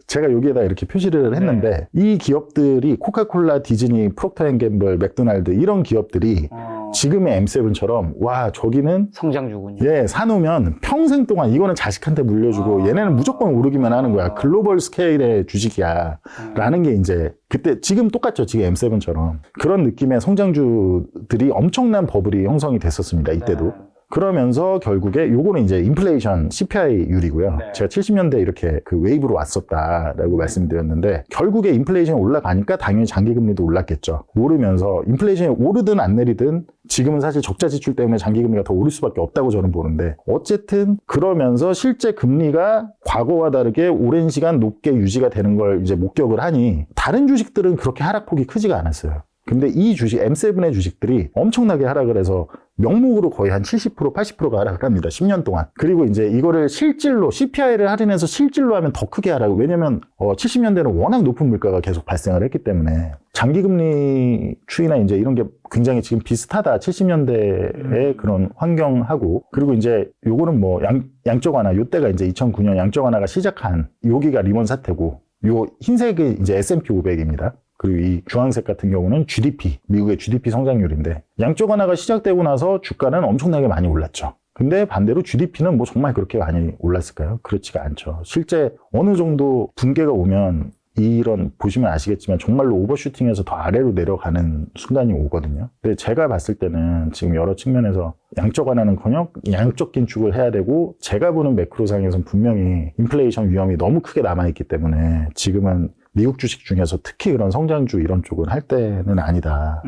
제가 여기에다 이렇게 표시를 했는데 이 기업들이 코카콜라, 디즈니, 프록터앤갬블, 맥도날드 이런 기업들이 지금의 M7처럼 와 저기는 성장주군요. 예 사놓으면 평생 동안 이거는 자식한테 물려주고 얘네는 무조건 오르기만 하는 거야. 글로벌 스케일의 주식이야 라는 게 이제 그때 지금 똑같죠. 지금 M7처럼 그런 느낌의 성장주들이 엄청난 버블이 형성이 됐었습니다. 이때도 그러면서 결국에 요거는 이제 인플레이션 CPI율이고요. 네. 제가 70년대 이렇게 그 웨이브로 왔었다라고 말씀드렸는데 결국에 인플레이션이 올라가니까 당연히 장기금리도 올랐겠죠. 오르면서 인플레이션이 오르든 안 내리든 지금은 사실 적자 지출 때문에 장기금리가 더 오를 수밖에 없다고 저는 보는데 어쨌든 그러면서 실제 금리가 과거와 다르게 오랜 시간 높게 유지가 되는 걸 이제 목격을 하니 다른 주식들은 그렇게 하락폭이 크지가 않았어요. 근데 이 주식, M7의 주식들이 엄청나게 하락을 해서 명목으로 거의 한 70%, 80%가 하락을 합니다. 10년 동안. 그리고 이제 이거를 실질로, CPI를 할인해서 실질로 하면 더 크게 하락을. 왜냐면, 70년대는 워낙 높은 물가가 계속 발생을 했기 때문에 장기금리 추이나 이제 이런 게 굉장히 지금 비슷하다. 70년대의 그런 환경하고. 그리고 이제 요거는 뭐 양적 완화, 요때가 이제 2009년 양적 완화가 시작한 여기가 리먼 사태고, 요 흰색이 이제 S&P 500입니다. 그리고 이 주황색 같은 경우는 GDP, 미국의 GDP 성장률인데 양적 완화가 시작되고 나서 주가는 엄청나게 많이 올랐죠. 근데 반대로 GDP는 뭐 정말 그렇게 많이 올랐을까요? 그렇지가 않죠. 실제 어느 정도 붕괴가 오면 이런 보시면 아시겠지만 정말로 오버슈팅해서 더 아래로 내려가는 순간이 오거든요. 근데 제가 봤을 때는 지금 여러 측면에서 양적 완화는커녕 양적 긴축을 해야 되고 제가 보는 매크로상에서는 분명히 인플레이션 위험이 너무 크게 남아있기 때문에 지금은 미국 주식 중에서 특히 그런 성장주 이런 쪽은 할 때는 아니다.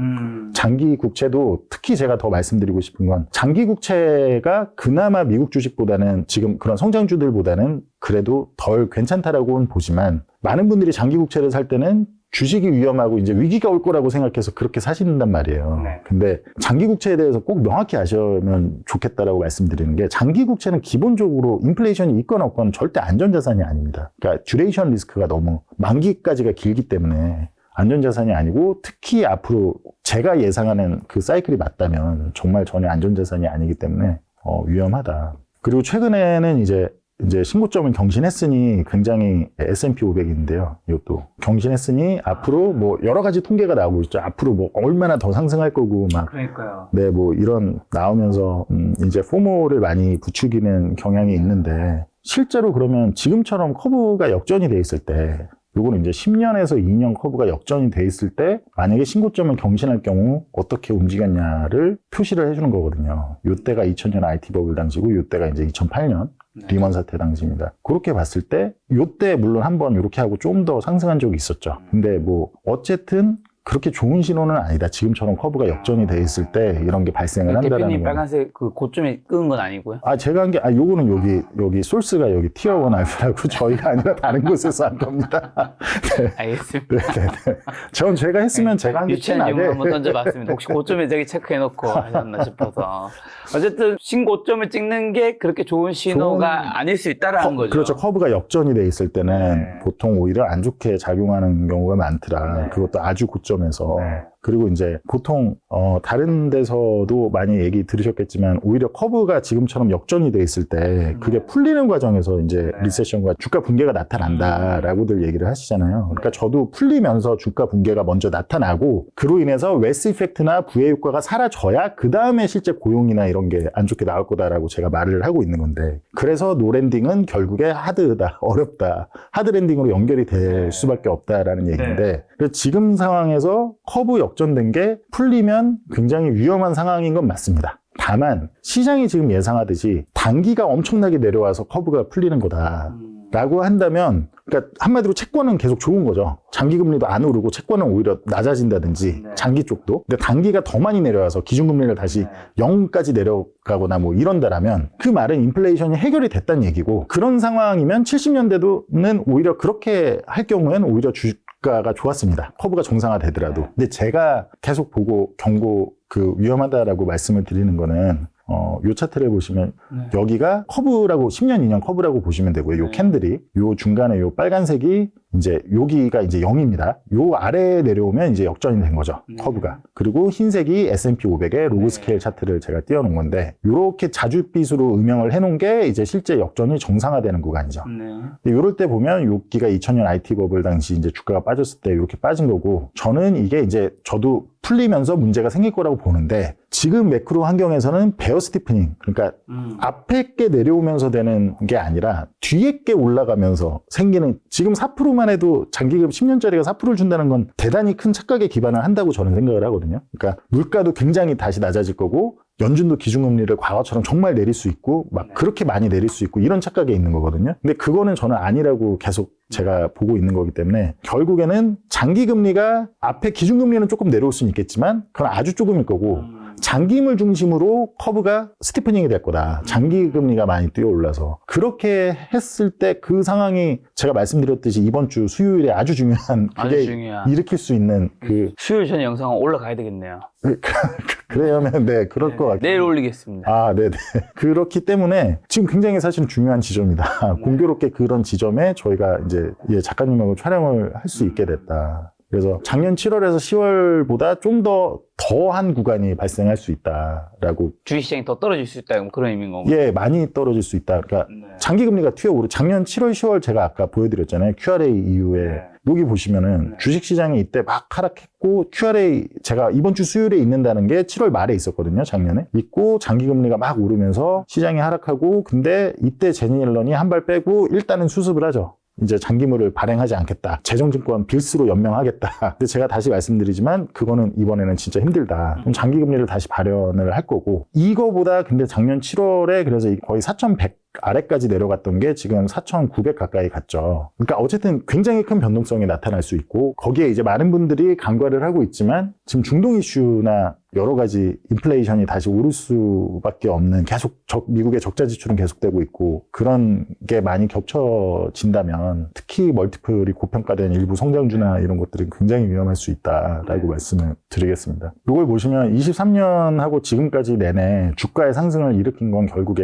장기 국채도 특히 제가 더 말씀드리고 싶은 건 장기 국채가 그나마 미국 주식보다는 지금 그런 성장주들보다는 그래도 덜 괜찮다라고는 보지만 많은 분들이 장기 국채를 살 때는 주식이 위험하고 이제 위기가 올 거라고 생각해서 그렇게 사신단 말이에요. 네. 근데 장기 국채에 대해서 꼭 명확히 아시면 좋겠다라고 말씀드리는 게 장기 국채는 기본적으로 인플레이션이 있건 없건 절대 안전자산이 아닙니다. 그러니까 듀레이션 리스크가 너무 만기까지가 길기 때문에 안전자산이 아니고 특히 앞으로 제가 예상하는 그 사이클이 맞다면 정말 전혀 안전자산이 아니기 때문에 위험하다. 그리고 최근에는 이제 신고점을 경신했으니 굉장히 S&P 500인데요. 이것도 경신했으니 앞으로 뭐 여러 가지 통계가 나오고 있죠. 앞으로 뭐 얼마나 더 상승할 거고 막. 그러니까요. 네, 뭐 이런 나오면서 이제 포모를 많이 부추기는 경향이 있는데 실제로 그러면 지금처럼 커브가 역전이 돼 있을 때 요거는 이제 10년에서 2년 커브가 역전이 돼 있을 때 만약에 신고점을 경신할 경우 어떻게 움직였냐를 표시를 해주는 거거든요. 요때가 2000년 IT 버블 당시고 요때가 이제 2008년 리먼 사태 당시입니다. 그렇게 봤을 때 요때 물론 한번 이렇게 하고 좀 더 상승한 적이 있었죠. 근데 뭐 어쨌든 그렇게 좋은 신호는 아니다. 지금처럼 커브가 역전이 돼 있을 때 이런 게 발생을 한다는 거. 대표님 빨간색 그 고점에 끄은 건 아니고요? 제가 한 게, 요거는 여기 소스가 여기 티어 1 알파라고 저희가 아니라 다른 곳에서 한 겁니다. 네. 알겠습니다. 네네네. 전 제가 했으면 제가 한 게 유치한 티나게. 질문 한번 던져봤습니다. 혹시 고점에 저기 체크해놓고 하셨나 싶어서. 어쨌든 신고점을 찍는 게 그렇게 좋은 신호가 아닐 수 있다라는 거죠. 그렇죠. 커브가 역전이 돼 있을 때는 보통 오히려 안 좋게 작용하는 경우가 많더라. 그것도 아주 고점에서. 그리고 이제 보통 다른 데서도 많이 얘기 들으셨겠지만 오히려 커브가 지금처럼 역전이 돼 있을 때 그게 풀리는 과정에서 이제 리세션과 주가 붕괴가 나타난다라고들 얘기를 하시잖아요. 그러니까 저도 풀리면서 주가 붕괴가 먼저 나타나고 그로 인해서 웨스 이펙트나 부의 효과가 사라져야 그 다음에 실제 고용이나 이런 게 안 좋게 나올 거다라고 제가 말을 하고 있는 건데 그래서 노랜딩은 결국에 하드다, 어렵다, 하드랜딩으로 연결이 될 수밖에 없다라는 얘기인데 그래서 지금 상황에서 커브 역전된 게 풀리면 굉장히 위험한 상황인 건 맞습니다. 다만 시장이 지금 예상하듯이 단기가 엄청나게 내려와서 커브가 풀리는 거다라고 한다면 그러니까 한마디로 채권은 계속 좋은 거죠. 장기금리도 안 오르고 채권은 오히려 낮아진다든지 장기 쪽도. 근데 단기가 더 많이 내려와서 기준금리를 다시 0까지 내려가거나 뭐 이런다라면 그 말은 인플레이션이 해결이 됐다는 얘기고 그런 상황이면 70년대도는 오히려 그렇게 할 경우에는 오히려 주가가 좋았습니다. 커브가 정상화되더라도. 근데 제가 계속 보고 위험하다라고 말씀을 드리는 거는 요 차트를 보시면 여기가 커브라고 10년, 2년 커브라고 보시면 되고요. 요 캔들이 요 중간에 요 빨간색이 이제 여기가 이제 0입니다. 요 아래에 내려오면 이제 역전이 된 거죠. 커브가. 그리고 흰색이 S&P 500의 로그 스케일 차트를 제가 띄워놓은 건데 요렇게 자줏빛으로 음영을 해놓은 게 이제 실제 역전이 정상화되는 구간이죠. 근데 요럴 때 보면 여기가 2000년 IT 버블 당시 이제 주가가 빠졌을 때 이렇게 빠진 거고 저는 이게 이제 저도 풀리면서 문제가 생길 거라고 보는데 지금 매크로 환경에서는 베어 스티프닝 그러니까 앞에 게 내려오면서 되는 게 아니라 뒤에 게 올라가면서 생기는 지금 4%만 4%만 해도 장기금 10년짜리가 4%를 준다는 건 대단히 큰 착각에 기반을 한다고 저는 생각을 하거든요. 그러니까 물가도 굉장히 다시 낮아질 거고 연준도 기준금리를 과거처럼 정말 내릴 수 있고 막 그렇게 많이 내릴 수 있고 이런 착각에 있는 거거든요. 근데 그거는 저는 아니라고 계속 제가 보고 있는 거기 때문에 결국에는 장기금리가 앞에 기준금리는 조금 내려올 수는 있겠지만 그건 아주 조금일 거고 장기물 중심으로 커브가 스티프닝이 될 거다. 장기금리가 많이 뛰어올라서. 그렇게 했을 때 그 상황이 제가 말씀드렸듯이 이번 주 수요일에 아주 중요한 그게 일으킬 수 있는 그 수요일 전 영상은 올라가야 되겠네요. 그래야면 네 그럴 것 같아요. 내일 올리겠습니다. 아, 네네. 그렇기 때문에 지금 굉장히 사실은 중요한 지점이다. 공교롭게 그런 지점에 저희가 이제 작가님하고 촬영을 할 수 있게 됐다. 그래서 작년 7월에서 10월보다 좀 더한 구간이 발생할 수 있다라고. 주식시장이 더 떨어질 수 있다. 그런 의미인 건가요? 예, 많이 떨어질 수 있다. 그러니까 장기금리가 튀어오르. 작년 7월, 10월 제가 아까 보여드렸잖아요. QRA 이후에. 여기 보시면은 주식시장이 이때 막 하락했고 QRA 제가 이번 주 수요일에 있는다는 게 7월 말에 있었거든요. 작년에. 있고 장기금리가 막 오르면서 시장이 하락하고 근데 이때 제니 옐런이 한 발 빼고 일단은 수습을 하죠. 이제 장기물을 발행하지 않겠다. 재정증권 빌스로 연명하겠다. 근데 제가 다시 말씀드리지만 그거는 이번에는 진짜 힘들다. 그럼 장기금리를 다시 발현을 할 거고 이거보다 근데 작년 7월에 그래서 거의 4,100 아래까지 내려갔던 게 지금 4,900 가까이 갔죠. 그러니까 어쨌든 굉장히 큰 변동성이 나타날 수 있고 거기에 이제 많은 분들이 간과를 하고 있지만 지금 중동 이슈나 여러 가지 인플레이션이 다시 오를 수밖에 없는 계속 미국의 적자 지출은 계속되고 있고 그런 게 많이 겹쳐진다면 특히 멀티플이 고평가된 일부 성장주나 이런 것들은 굉장히 위험할 수 있다라고 말씀을 드리겠습니다. 이걸 보시면 23년하고 지금까지 내내 주가의 상승을 일으킨 건 결국에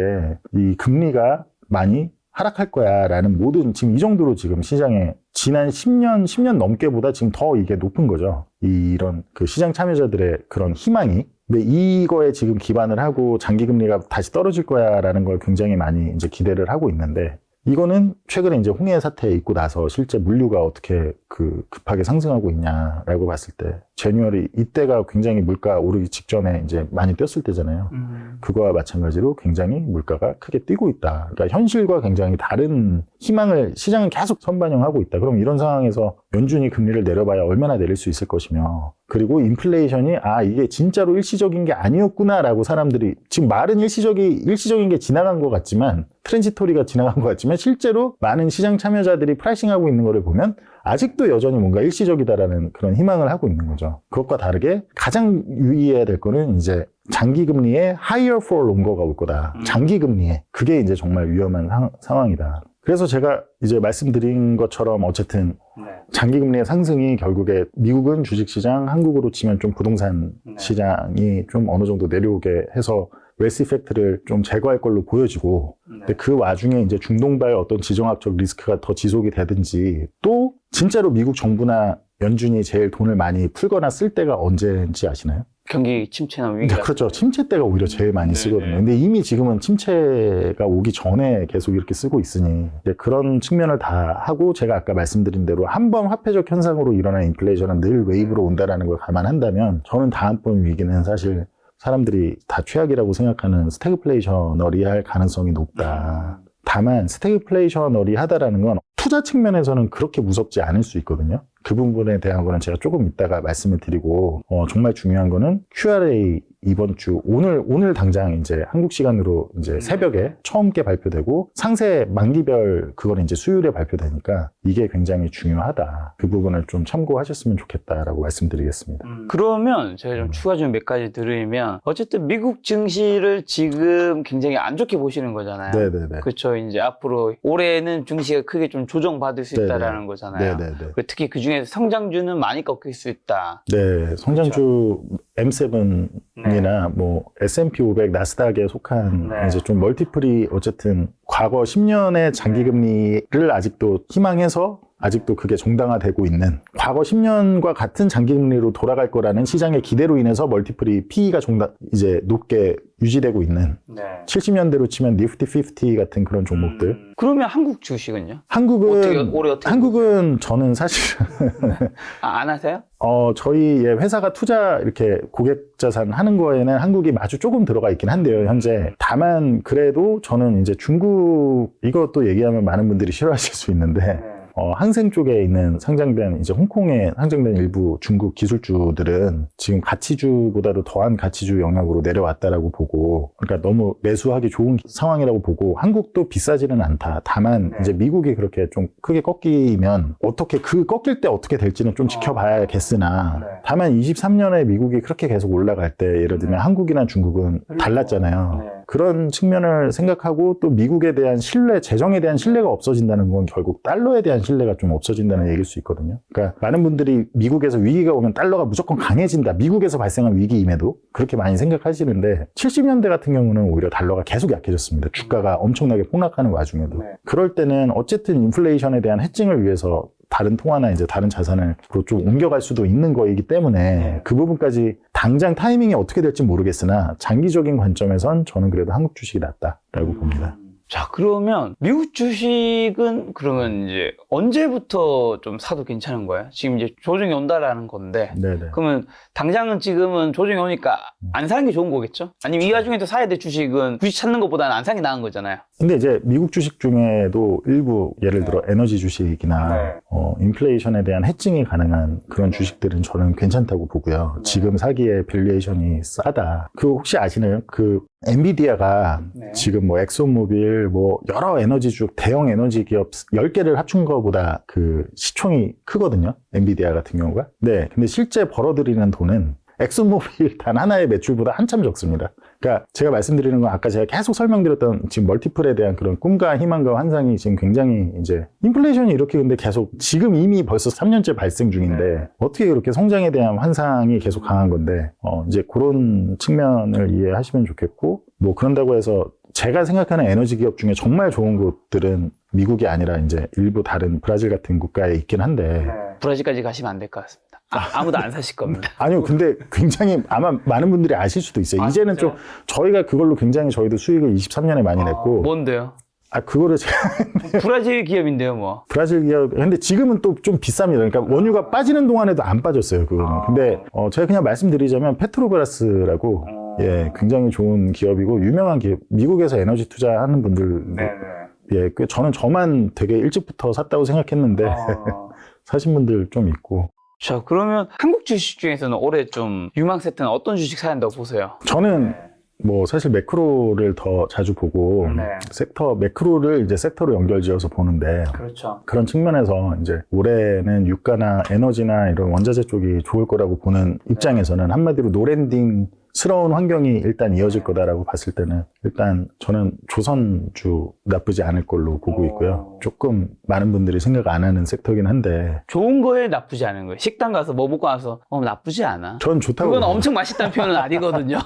이 금리가 많이 하락할 거야 라는 모든 지금 이 정도로 지금 시장에 지난 10년 넘게보다 지금 더 이게 높은 거죠. 이런 그 시장 참여자들의 그런 희망이. 근데 이거에 지금 기반을 하고 장기금리가 다시 떨어질 거야 라는 걸 굉장히 많이 이제 기대를 하고 있는데 이거는 최근에 이제 홍해 사태 있고 나서 실제 물류가 어떻게 급하게 상승하고 있냐라고 봤을 때 제뉴얼이 이때가 굉장히 물가 오르기 직전에 이제 많이 뛰었을 때잖아요. 그거와 마찬가지로 굉장히 물가가 크게 뛰고 있다. 그러니까 현실과 굉장히 다른 희망을 시장은 계속 선반영하고 있다. 그럼 이런 상황에서 연준이 금리를 내려봐야 얼마나 내릴 수 있을 것이며 그리고 인플레이션이 이게 진짜로 일시적인 게 아니었구나라고 사람들이 지금 말은 일시적인 게 지나간 것 같지만 트랜지토리가 지나간 것 같지만 실제로 많은 시장 참여자들이 프라이싱하고 있는 거를 보면 아직도 여전히 뭔가 일시적이다라는 그런 희망을 하고 있는 거죠. 그것과 다르게 가장 유의해야 될 거는 이제 장기금리에 higher for longer가 올 거다. 장기금리에. 그게 이제 정말 위험한 상황이다. 그래서 제가 이제 말씀드린 것처럼 어쨌든 장기금리의 상승이 결국에 미국은 주식시장, 한국으로 치면 좀 부동산 시장이 좀 어느 정도 내려오게 해서 웨스 이펙트를 좀 제거할 걸로 보여지고 근데 그 와중에 이제 중동발 어떤 지정학적 리스크가 더 지속이 되든지 또 진짜로 미국 정부나 연준이 제일 돈을 많이 풀거나 쓸 때가 언제인지 아시나요? 경기 침체나 위기가 그렇죠. 침체 때가 오히려 제일 많이 쓰거든요. 근데 이미 지금은 침체가 오기 전에 계속 이렇게 쓰고 있으니 그런 측면을 다 하고 제가 아까 말씀드린 대로 한 번 화폐적 현상으로 일어난 인플레이션은 늘 웨이브로 온다라는 걸 감안한다면 저는 다음번 위기는 사실 사람들이 다 최악이라고 생각하는 스태그플레이셔너리할 가능성이 높다. 다만 스태그플레이셔너리하다라는 건 투자 측면에서는 그렇게 무섭지 않을 수 있거든요. 그 부분에 대한 거는 제가 조금 이따가 말씀을 드리고 정말 중요한 거는 QRA 이번 주 오늘 당장 이제 한국 시간으로 이제 새벽에 처음께 발표되고 상세 만기별 그거는 이제 수요일에 발표되니까 이게 굉장히 중요하다. 그 부분을 좀 참고하셨으면 좋겠다라고 말씀드리겠습니다. 그러면 제가 좀 추가 좀 몇 가지 드리면 어쨌든 미국 증시를 지금 굉장히 안 좋게 보시는 거잖아요. 네네네. 그렇죠. 이제 앞으로 올해는 증시가 크게 좀 조정받을 수 있다라는 거잖아요. 네네네. 특히 그 중에서 성장주는 많이 꺾일 수 있다. 네, 성장주 M7이나 뭐 S&P 500, 나스닥에 속한 이제 좀 멀티플이 어쨌든 과거 10년의 장기금리를 아직도 희망해서 아직도 그게 정당화되고 있는 과거 10년과 같은 장기금리로 돌아갈 거라는 시장의 기대로 인해서 멀티플이 PE가 이제 높게 유지되고 있는 70년대로 치면 니프티 50 같은 그런 종목들. 그러면 한국 주식은요? 한국은 올해 어떻게 한국은 저는 사실 안 하세요? 저희 회사가 투자 이렇게 고객 자산 하는 거에는 한국이 아주 조금 들어가 있긴 한데요, 현재. 다만 그래도 저는 이제 중국 이것도 얘기하면 많은 분들이 싫어하실 수 있는데 항생 쪽에 있는 상장된 이제 홍콩에 상장된 일부 중국 기술주들은 지금 가치주보다도 더한 가치주 영역으로 내려왔다라고 보고, 그러니까 너무 매수하기 좋은 상황이라고 보고, 한국도 비싸지는 않다. 다만 이제 미국이 그렇게 좀 크게 꺾이면 어떻게 꺾일 때 어떻게 될지는 좀 지켜봐야겠으나, 다만 23년에 미국이 그렇게 계속 올라갈 때 예를 들면 한국이나 중국은 달랐잖아요. 그런 측면을 생각하고 또 미국에 대한 신뢰, 재정에 대한 신뢰가 없어진다는 건 결국 달러에 대한 신뢰가 좀 없어진다는 얘기일 수 있거든요. 그러니까 많은 분들이 미국에서 위기가 오면 달러가 무조건 강해진다. 미국에서 발생한 위기임에도 그렇게 많이 생각하시는데 70년대 같은 경우는 오히려 달러가 계속 약해졌습니다. 주가가 엄청나게 폭락하는 와중에도. 그럴 때는 어쨌든 인플레이션에 대한 해칭을 위해서 다른 통화나 이제 다른 자산을 좀 옮겨갈 수도 있는 거이기 때문에 그 부분까지 당장 타이밍이 어떻게 될지 모르겠으나 장기적인 관점에선 저는 그래도 한국 주식이 낫다라고 봅니다. 자, 그러면 미국 주식은 그러면 이제 언제부터 좀 사도 괜찮은 거예요? 지금 이제 조정이 온다라는 건데. 네네. 그러면 당장은 지금은 조정이 오니까 안 사는 게 좋은 거겠죠? 아니면 이 와중에도 사야 될 주식은 주식 찾는 것보다는 안 사는 게 나은 거잖아요. 근데 이제 미국 주식 중에도 일부 예를 들어 에너지 주식이나 인플레이션에 대한 해칭이 가능한 그런 주식들은 저는 괜찮다고 보고요. 지금 사기에 밸류에이션이 싸다. 혹시 아시나요? 엔비디아가 지금 뭐 엑소모빌 뭐 여러 에너지주 대형 에너지 기업 10개를 합친 거보다 시총이 크거든요. 엔비디아 같은 경우가. 네. 근데 실제 벌어들이는 돈은 엑소모빌 단 하나의 매출보다 한참 적습니다. 그러니까 제가 말씀드리는 건 아까 제가 계속 설명드렸던 지금 멀티플에 대한 그런 꿈과 희망과 환상이 지금 굉장히 이제 인플레이션이 이렇게 근데 계속 지금 이미 벌써 3년째 발생 중인데 어떻게 그렇게 성장에 대한 환상이 계속 강한 건데 이제 그런 측면을 이해하시면 좋겠고, 뭐 그런다고 해서 제가 생각하는 에너지 기업 중에 정말 좋은 곳들은 미국이 아니라 이제 일부 다른 브라질 같은 국가에 있긴 한데 브라질까지 가시면 안 될 것 같습니다. 아무도 안 사실 겁니다. 아니요, 근데 굉장히 아마 많은 분들이 아실 수도 있어요. 이제는 진짜요? 좀 저희가 그걸로 굉장히 저희도 수익을 23년에 많이 냈고. 뭔데요? 그거를 제가 브라질 기업인데요, 뭐. 브라질 기업. 근데 지금은 또 좀 비쌉니다. 그러니까 원유가 빠지는 동안에도 안 빠졌어요, 그거는. 근데 제가 그냥 말씀드리자면 페트로브라스라고 굉장히 좋은 기업이고 유명한 기업. 미국에서 에너지 투자하는 분들. 저만 되게 일찍부터 샀다고 생각했는데 사신 분들 좀 있고. 자, 그러면 한국 주식 중에서는 올해 좀 유망 세트는 어떤 주식 사야 한다고 보세요? 저는 뭐 사실 매크로를 더 자주 보고 매크로를 이제 섹터로 연결지어서 보는데, 그렇죠. 그런 측면에서 이제 올해는 유가나 에너지나 이런 원자재 쪽이 좋을 거라고 보는 입장에서는 한마디로 노랜딩스러운 환경이 일단 이어질 거다라고 봤을 때는 일단 저는 조선주 나쁘지 않을 걸로 보고 있고요. 조금 많은 분들이 생각 안 하는 섹터긴 한데 좋은 거에 나쁘지 않은 거예요. 식당 가서 뭐 먹고 와서 나쁘지 않아. 전 좋다고. 그건 엄청 맛있다는 표현은 아니거든요.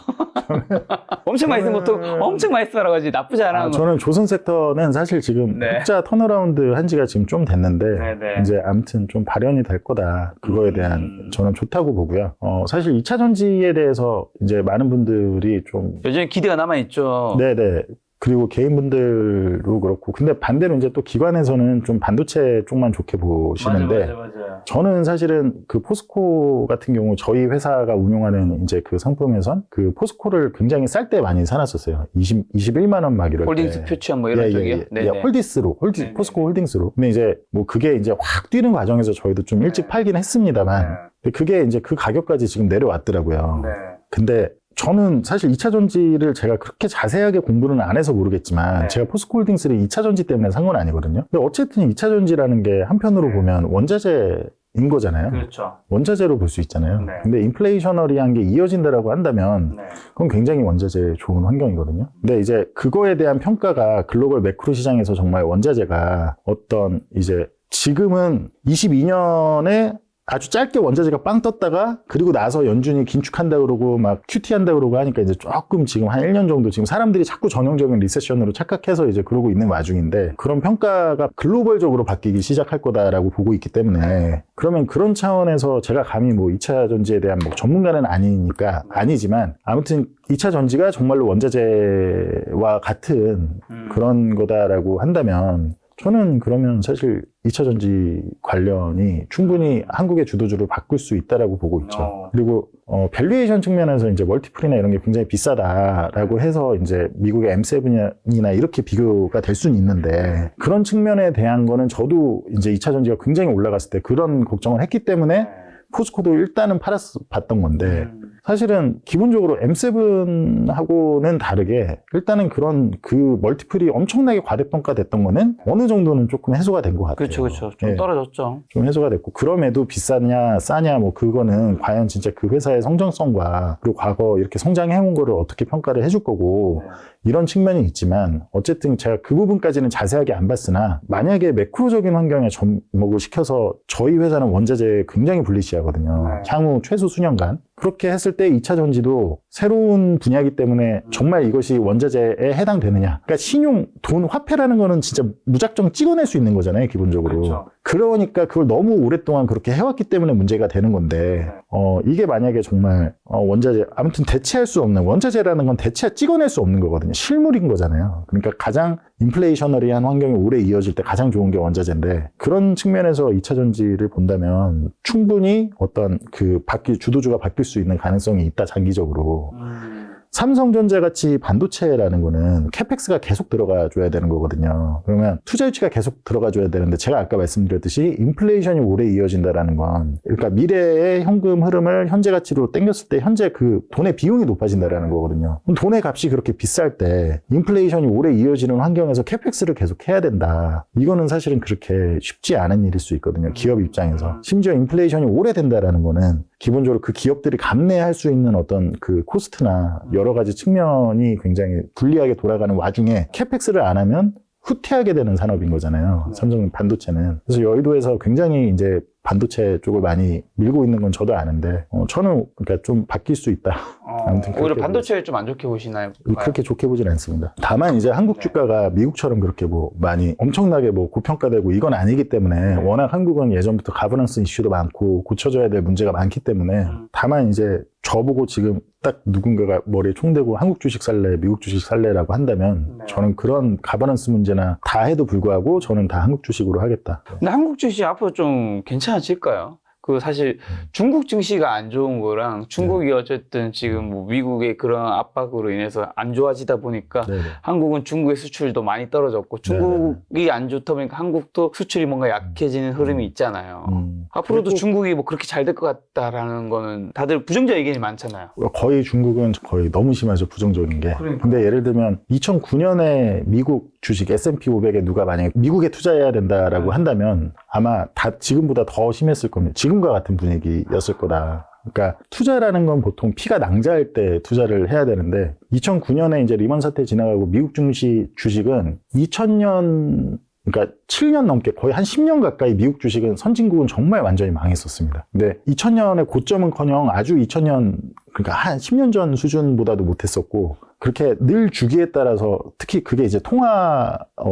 엄청 맛있는 것도 엄청 맛있어라고 하지 나쁘지 않아. 저는 조선 섹터는 사실 지금 흑자 턴어라운드 한 지가 지금 좀 됐는데 이제 아무튼 좀 발현이 될 거다. 그거에 대한 저는 좋다고 보고요. 사실 2차 전지에 대해서 이제 많은 분들이 좀 여전히 기대가 남아있죠. 네네. 그리고 개인분들도 그렇고, 근데 반대로 이제 또 기관에서는 좀 반도체 쪽만 좋게 보시는데, 맞아요. 저는 사실은 포스코 같은 경우 저희 회사가 운용하는 이제 상품에선 포스코를 굉장히 쌀 때 많이 사놨었어요. 21만 원 막 이럴 때. 홀딩스 표치한 뭐 이런 쪽이요? 포스코 홀딩스로. 근데 이제 뭐 그게 이제 확 뛰는 과정에서 저희도 좀 일찍 팔긴 했습니다만, 근데 그게 이제 그 가격까지 지금 내려왔더라고요. 근데 저는 사실 2차 전지를 제가 그렇게 자세하게 공부는 안 해서 모르겠지만 제가 포스코 홀딩스를 2차 전지 때문에 산 건 아니거든요. 근데 어쨌든 2차 전지라는 게 한편으로 보면 원자재인 거잖아요. 그렇죠. 원자재로 볼 수 있잖아요. 근데 인플레이셔너리한 게 이어진다라고 한다면 그건 굉장히 원자재 좋은 환경이거든요. 근데 이제 그거에 대한 평가가 글로벌 매크로 시장에서 정말 원자재가 어떤 이제 지금은 22년에 아주 짧게 원자재가 빵 떴다가 그리고 나서 연준이 긴축한다 그러고 막 QT 한다 그러고 하니까 이제 조금 지금 한 1년 정도 지금 사람들이 자꾸 전형적인 리세션으로 착각해서 이제 그러고 있는 와중인데, 그런 평가가 글로벌적으로 바뀌기 시작할 거다라고 보고 있기 때문에, 그러면 그런 차원에서 제가 감히 뭐 2차 전지에 대한 뭐 전문가는 아니지만 아무튼 2차 전지가 정말로 원자재와 같은 그런 거다라고 한다면 저는 그러면 사실 2차 전지 관련이 충분히 한국의 주도주를 바꿀 수 있다라고 보고 있죠. 그리고 밸류에이션 측면에서 이제 멀티플이나 이런 게 굉장히 비싸다라고 해서 이제 미국의 M7이나 이렇게 비교가 될 수는 있는데 그런 측면에 대한 거는 저도 이제 2차 전지가 굉장히 올라갔을 때 그런 걱정을 했기 때문에 포스코도 일단은 봤던 건데 사실은 기본적으로 M7하고는 다르게 일단은 그런 그 멀티플이 엄청나게 과대평가됐던 거는 어느 정도는 조금 해소가 된 것 같아요. 그렇죠. 좀 떨어졌죠. 좀 해소가 됐고 그럼에도 비싸냐 싸냐 뭐 그거는 과연 진짜 그 회사의 성장성과 그리고 과거 이렇게 성장해온 거를 어떻게 평가를 해줄 거고 이런 측면이 있지만 어쨌든 제가 그 부분까지는 자세하게 안 봤으나 만약에 매크로적인 환경에 접목을 시켜서 저희 회사는 원자재에 굉장히 불리시하거든요. 향후 최소 수년간. 그렇게 했을 때 2차 전지도 새로운 분야이기 때문에 정말 이것이 원자재에 해당되느냐. 그러니까 신용, 돈, 화폐라는 거는 진짜 무작정 찍어낼 수 있는 거잖아요, 기본적으로. 그렇죠. 그러니까 그걸 너무 오랫동안 그렇게 해왔기 때문에 문제가 되는 건데, 이게 만약에 정말, 원자재, 아무튼 대체할 수 없는, 원자재라는 건 찍어낼 수 없는 거거든요. 실물인 거잖아요. 그러니까 가장 인플레이셔너리한 환경이 오래 이어질 때 가장 좋은 게 원자재인데, 그런 측면에서 2차 전지를 본다면 충분히 어떤 주도주가 바뀔 수 있는 가능성이 있다, 장기적으로. 삼성전자 같이 반도체라는 거는 캐펙스가 계속 들어가 줘야 되는 거거든요. 그러면 투자 유치가 계속 들어가 줘야 되는데 제가 아까 말씀드렸듯이 인플레이션이 오래 이어진다라는 건 그러니까 미래의 현금 흐름을 현재 가치로 땡겼을 때 현재 그 돈의 비용이 높아진다라는 거거든요. 그럼 돈의 값이 그렇게 비쌀 때 인플레이션이 오래 이어지는 환경에서 캐펙스를 계속 해야 된다. 이거는 사실은 그렇게 쉽지 않은 일일 수 있거든요. 기업 입장에서. 심지어 인플레이션이 오래 된다라는 거는 기본적으로 그 기업들이 감내할 수 있는 어떤 그 코스트나 여러 가지 측면이 굉장히 불리하게 돌아가는 와중에 캐펙스를 안 하면 후퇴하게 되는 산업인 거잖아요. 삼성 반도체는. 그래서 여의도에서 굉장히 이제 반도체 쪽을 많이 밀고 있는 건 저도 아는데, 저는 그러니까 좀 바뀔 수 있다. 아무튼 오히려 반도체를 좀 안 좋게 보시나요? 그렇게 좋게 보진 않습니다. 다만 이제 한국 주가가 미국처럼 그렇게 뭐 많이 엄청나게 뭐 고평가되고 이건 아니기 때문에 워낙 한국은 예전부터 가버넌스 이슈도 많고 고쳐져야 될 문제가 많기 때문에 다만 이제 저보고 지금 딱 누군가가 머리에 총대고 한국 주식 살래, 미국 주식 살래라고 한다면 저는 그런 가버넌스 문제나 다 해도 불구하고 저는 다 한국 주식으로 하겠다. 근데 한국 주식 앞으로 좀 괜찮아질까요? 그 사실 중국 증시가 안 좋은 거랑 중국이 어쨌든 지금 뭐 미국의 그런 압박으로 인해서 안 좋아지다 보니까 한국은 중국의 수출도 많이 떨어졌고 중국이 안 좋다 보니까 한국도 수출이 뭔가 약해지는 흐름이 있잖아요. 앞으로도 중국이 뭐 그렇게 잘 될 것 같다라는 거는 다들 부정적 의견이 많잖아요. 거의 중국은 거의 너무 심하죠, 부정적인 게. 근데 예를 들면 2009년에 미국 주식 S&P 500에 누가 만약에 미국에 투자해야 된다라고 한다면 아마 다 지금보다 더 심했을 겁니다. 지금과 같은 분위기였을 거다. 그러니까 투자라는 건 보통 피가 낭자할 때 투자를 해야 되는데 2009년에 이제 리먼 사태 지나가고 미국 증시 주식은 2000년 그러니까 7년 넘게 거의 한 10년 가까이 미국 주식은 선진국은 정말 완전히 망했었습니다. 근데 2000년의 고점은커녕 아주 2000년 그러니까 한 10년 전 수준보다도 못했었고 그렇게 늘 주기에 따라서 특히 그게 이제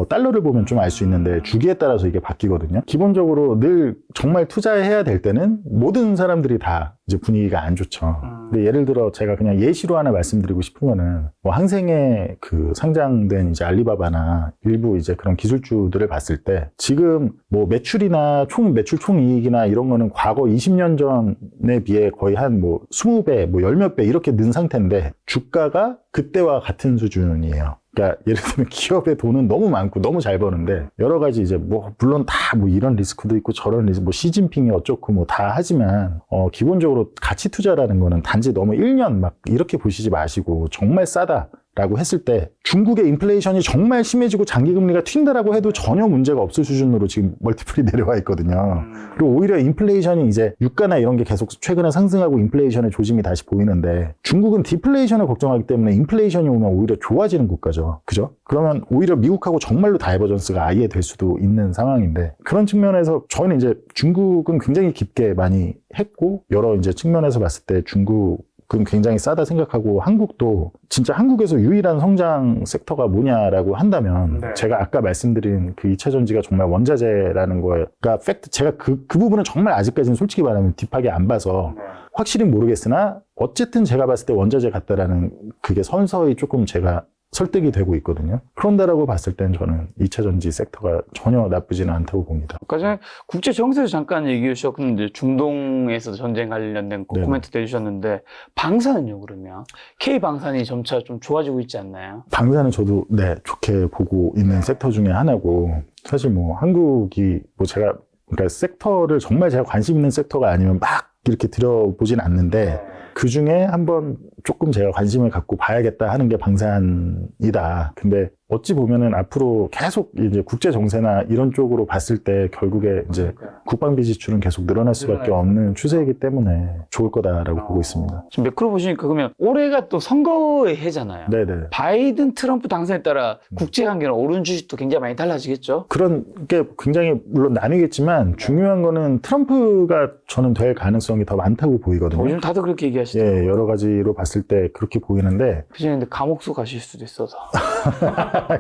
달러를 보면 좀 알 수 있는데 주기에 따라서 이게 바뀌거든요. 기본적으로 늘 정말 투자해야 될 때는 모든 사람들이 다 이제 분위기가 안 좋죠. 근데 예를 들어 제가 그냥 예시로 하나 말씀드리고 싶은 거는 뭐 항생에 그 상장된 이제 알리바바나 일부 이제 그런 기술주들을 봤을 때 지금 뭐 매출이나 매출 총이익이나 이런 거는 과거 20년 전에 비해 거의 한 뭐 20배, 뭐 10몇 배 이렇게 는 상태인데 주가가 그때와 같은 수준이에요. 그러니까 예를 들면 기업의 돈은 너무 많고 너무 잘 버는데 여러 가지 이제 뭐 물론 다 뭐 이런 리스크도 있고 저런 리스크 뭐 시진핑이 어쩌고 뭐 다 하지만 기본적으로 가치 투자라는 거는 단지 너무 1년 막 이렇게 보시지 마시고 정말 싸다. 라고 했을 때 중국의 인플레이션이 정말 심해지고 장기금리가 튄다라고 해도 전혀 문제가 없을 수준으로 지금 멀티플이 내려와 있거든요. 그리고 오히려 인플레이션이 이제 유가나 이런 게 계속 최근에 상승하고 인플레이션의 조짐이 다시 보이는데 중국은 디플레이션을 걱정하기 때문에 인플레이션이 오면 오히려 좋아지는 국가죠. 그죠? 그러면 오히려 미국하고 정말로 다이버전스가 아예 될 수도 있는 상황인데 그런 측면에서 저희는 이제 중국은 굉장히 깊게 많이 했고 여러 이제 측면에서 봤을 때 중국은 굉장히 싸다 생각하고 한국도 진짜 한국에서 유일한 성장 섹터가 뭐냐라고 한다면 제가 아까 말씀드린 그 2차 전지가 정말 원자재라는 거에 그러니까 제가 그 부분은 정말 아직까지는 솔직히 말하면 딥하게 안 봐서 확실히 모르겠으나 어쨌든 제가 봤을 때 원자재 같다라는 그게 선서히 조금 제가 설득이 되고 있거든요. 그런다라고 봤을 땐 저는 2차 전지 섹터가 전혀 나쁘지는 않다고 봅니다. 아까 전에 국제 정세에서 잠깐 얘기해 주셨는데 중동에서 전쟁 관련된 코멘트 해주셨는데 방사는요 그러면 K 방산이 점차 좀 좋아지고 있지 않나요? 방사는 저도 네 좋게 보고 있는 섹터 중에 하나고 사실 뭐 한국이 뭐 제가 그러니까 섹터를 정말 제가 관심 있는 섹터가 아니면 막 이렇게 들여보진 않는데 그 중에 한번 조금 제가 관심을 갖고 봐야겠다 하는 게 방산이다. 근데 어찌 보면은 앞으로 계속 이제 국제 정세나 이런 쪽으로 봤을 때 결국에 이제 국방비 지출은 계속 늘어날 수밖에 없는 추세이기 때문에 좋을 거다라고 보고 있습니다. 지금 매크로 보시니까 그러면 올해가 또 선거의 해잖아요. 네네. 바이든 트럼프 당선에 따라 국제 관계는 오른 주식도 굉장히 많이 달라지겠죠? 그런 게 굉장히 물론 나뉘겠지만 중요한 거는 트럼프가 저는 될 가능성이 더 많다고 보이거든요. 요즘 다들 그렇게 얘기하시더라고요. 예, 여러 가지로 봤을 때 그렇게 보이는데 그중에 근데 감옥수 가실 수도 있어서.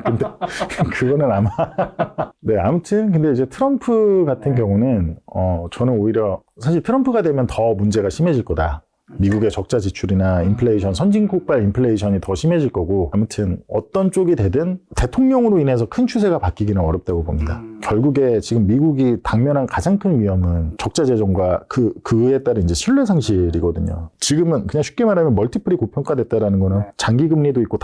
근데 그거는 아마 네 아무튼 근데 이제 트럼프 같은 경우는 저는 오히려 사실 트럼프가 되면 더 문제가 심해질 거다. 미국의 적자 지출이나 인플레이션, 선진국발 인플레이션이 더 심해질 거고 아무튼 어떤 쪽이 되든 대통령으로 인해서 큰 추세가 바뀌기는 어렵다고 봅니다. 결국에 지금 미국이 당면한 가장 큰 위험은 적자 재정과 그에 따른 이제 신뢰 상실이거든요. 지금은 그냥 쉽게 말하면 멀티플이 고평가됐다라는 거는 장기 금리도 있고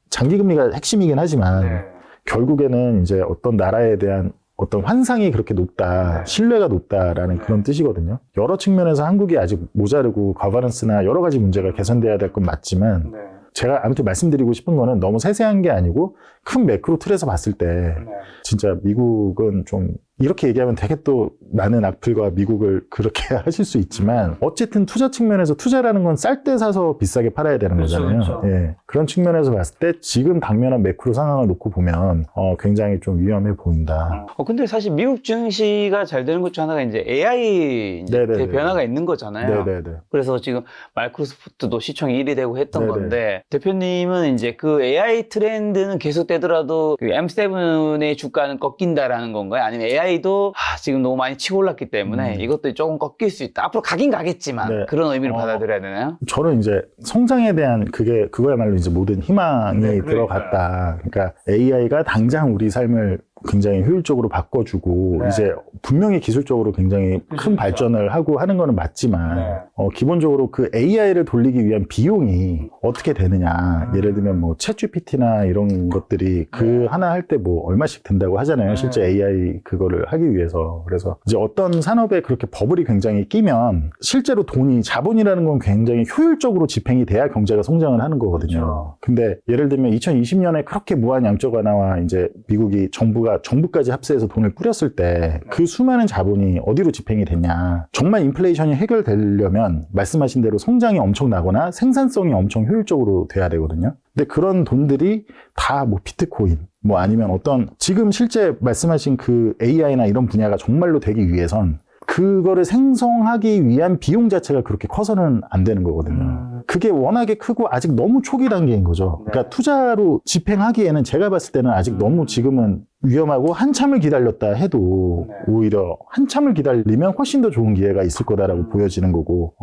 장기 금리가 핵심이긴 하지만 결국에는 이제 어떤 나라에 대한 어떤 환상이 그렇게 높다, 신뢰가 높다라는 그런 뜻이거든요. 여러 측면에서 한국이 아직 모자르고 거버넌스나 여러 가지 문제가 개선돼야 될 건 맞지만 제가 아무튼 말씀드리고 싶은 거는 너무 세세한 게 아니고 큰 매크로 틀에서 봤을 때 진짜 미국은 좀 이렇게 얘기하면 되게 또 많은 악플과 미국을 그렇게 하실 수 있지만 어쨌든 투자 측면에서 투자라는 건 쌀 때 사서 비싸게 팔아야 되는 거잖아요. 그렇죠. 예. 그런 측면에서 봤을 때 지금 당면한 매크로 상황을 놓고 보면 굉장히 좀 위험해 보인다. 근데 사실 미국 증시가 잘 되는 것 중 하나가 이제 AI 이제 변화가 있는 거잖아요. 네네네. 그래서 지금 마이크로소프트도 시총이 1위 되고 했던 네네. 건데 대표님은 이제 그 AI 트렌드는 계속되더라도 그 M7의 주가는 꺾인다라는 건가요? 아니면 AI도 지금 너무 많이 치고 올랐기 때문에 이것도 조금 꺾일 수 있다. 앞으로 가긴 가겠지만 네. 그런 의미를 받아들여야 되나요? 저는 이제 성장에 대한 그거야말로 이제 모든 희망이 들어갔다. 그러니까 AI가 당장 우리 삶을 굉장히 효율적으로 바꿔주고 이제 분명히 기술적으로 굉장히 큰 발전을 하고 하는 거는 맞지만 기본적으로 그 AI를 돌리기 위한 비용이 어떻게 되느냐 예를 들면 뭐 챗GPT나 이런 것들이 그 하나 할 때 뭐 얼마씩 든다고 하잖아요. 실제 AI 그거를 하기 위해서. 그래서 이제 어떤 산업에 그렇게 버블이 굉장히 끼면 실제로 자본이라는 건 굉장히 효율적으로 집행이 돼야 경제가 성장을 하는 거거든요. 근데 예를 들면 2020년에 그렇게 무한 양적 완화와 이제 미국이 정부까지 합세해서 돈을 뿌렸을 때 그 수많은 자본이 어디로 집행이 됐냐. 정말 인플레이션이 해결되려면 말씀하신 대로 성장이 엄청 나거나 생산성이 엄청 효율적으로 돼야 되거든요. 근데 그런 돈들이 다 뭐 비트코인 뭐 아니면 어떤 지금 실제 말씀하신 그 AI나 이런 분야가 정말로 되기 위해선 그거를 생성하기 위한 비용 자체가 그렇게 커서는 안 되는 거거든요. 그게 워낙에 크고 아직 너무 초기 단계인 거죠. 그러니까 투자로 집행하기에는 제가 봤을 때는 아직 너무 지금은 위험하고 한참을 기다렸다 해도 오히려 한참을 기다리면 훨씬 더 좋은 기회가 있을 거다라고 보여지는 거고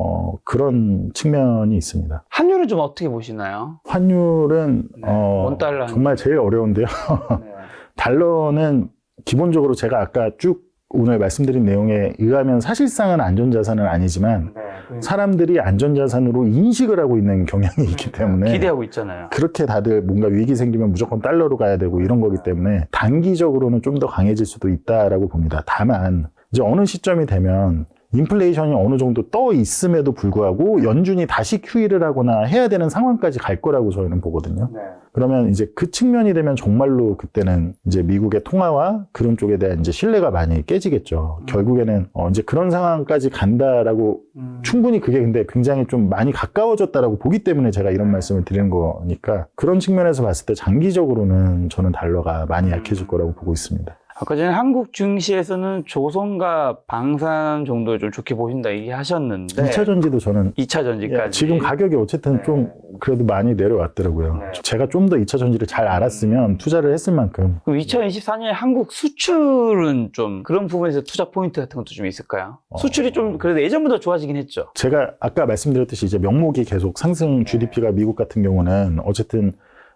그런 측면이 있습니다. 환율은 좀 어떻게 보시나요? 환율은 원달러 정말 제일 어려운데요. 달러는 기본적으로 제가 아까 쭉 오늘 말씀드린 내용에 의하면 사실상은 안전자산은 아니지만 사람들이 안전자산으로 인식을 하고 있는 경향이 있기 때문에 기대하고 있잖아요. 그렇게 다들 뭔가 위기 생기면 무조건 달러로 가야 되고 이런 거기 때문에 단기적으로는 좀 더 강해질 수도 있다라고 봅니다. 다만 이제 어느 시점이 되면 인플레이션이 어느 정도 떠 있음에도 불구하고 연준이 다시 QE를 하거나 해야 되는 상황까지 갈 거라고 저희는 보거든요. 그러면 이제 그 측면이 되면 정말로 그때는 이제 미국의 통화와 그런 쪽에 대한 이제 신뢰가 많이 깨지겠죠. 결국에는 이제 그런 상황까지 간다라고 충분히 그게 근데 굉장히 좀 많이 가까워졌다라고 보기 때문에 제가 이런 말씀을 드리는 거니까 그런 측면에서 봤을 때 장기적으로는 저는 달러가 많이 약해질 거라고 보고 있습니다. 아까 전에 한국 증시에서는 조선과 방산 정도를 좀 좋게 보신다 얘기하셨는데 2차 전지도 저는 2차 전지까지 지금 가격이 어쨌든 좀 그래도 많이 내려왔더라고요. 제가 좀 더 2차 전지를 잘 알았으면 투자를 했을 만큼. 그럼 2024년에 한국 수출은 좀 그런 부분에서 투자 포인트 같은 것도 좀 있을까요? 수출이 좀 그래도 예전보다 좋아지긴 했죠. 제가 아까 말씀드렸듯이 이제 명목이 계속 상승 GDP가 미국 같은 경우는 어쨌든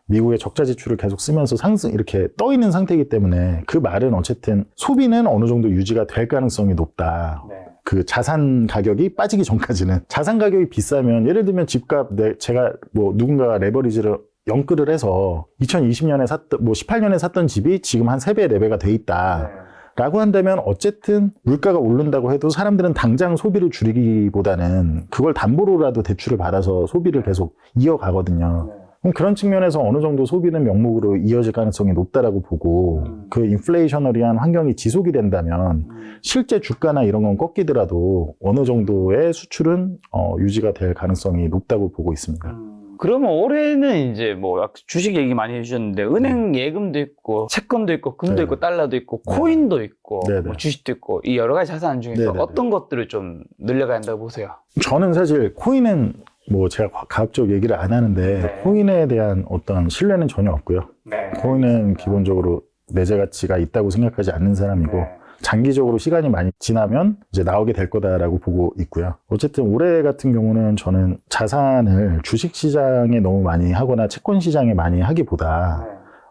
미국의 적자 지출을 계속 쓰면서 상승 이렇게 떠 있는 상태이기 때문에 그 말은 어쨌든 소비는 어느 정도 유지가 될 가능성이 높다. 네. 그 자산 가격이 빠지기 전까지는 자산 가격이 비싸면 예를 들면 집값 제가 뭐 누군가가 레버리지를 연끌을 해서 2020년에 샀던 뭐 18년에 샀던 집이 지금 한 3배, 4배가 돼 있다. 네. 라고 한다면 어쨌든 물가가 오른다고 해도 사람들은 당장 소비를 줄이기보다는 그걸 담보로라도 대출을 받아서 소비를 계속 이어가거든요. 네. 그럼 그런 측면에서 어느 정도 소비는 명목으로 이어질 가능성이 높다라고 보고 그 인플레이셔너리한 환경이 지속이 된다면 실제 주가나 이런 건 꺾이더라도 어느 정도의 수출은 유지가 될 가능성이 높다고 보고 있습니다. 그러면 올해는 이제 뭐 주식 얘기 많이 해주셨는데 은행 예금도 있고 채권도 있고 금도 네. 있고 달러도 있고 네. 코인도 있고 네네. 뭐 주식도 있고 이 여러 가지 자산 중에서 네네네. 어떤 것들을 좀 늘려가야 한다고 보세요? 저는 사실 코인은 뭐 제가 가급적 얘기를 안 하는데 네. 코인에 대한 어떤 신뢰는 전혀 없고요. 네. 코인은 기본적으로 내재 가치가 있다고 생각하지 않는 사람이고 네. 장기적으로 시간이 많이 지나면 이제 나오게 될 거다라고 보고 있고요. 어쨌든 올해 같은 경우는 저는 자산을 주식시장에 너무 많이 하거나 채권시장에 많이 하기보다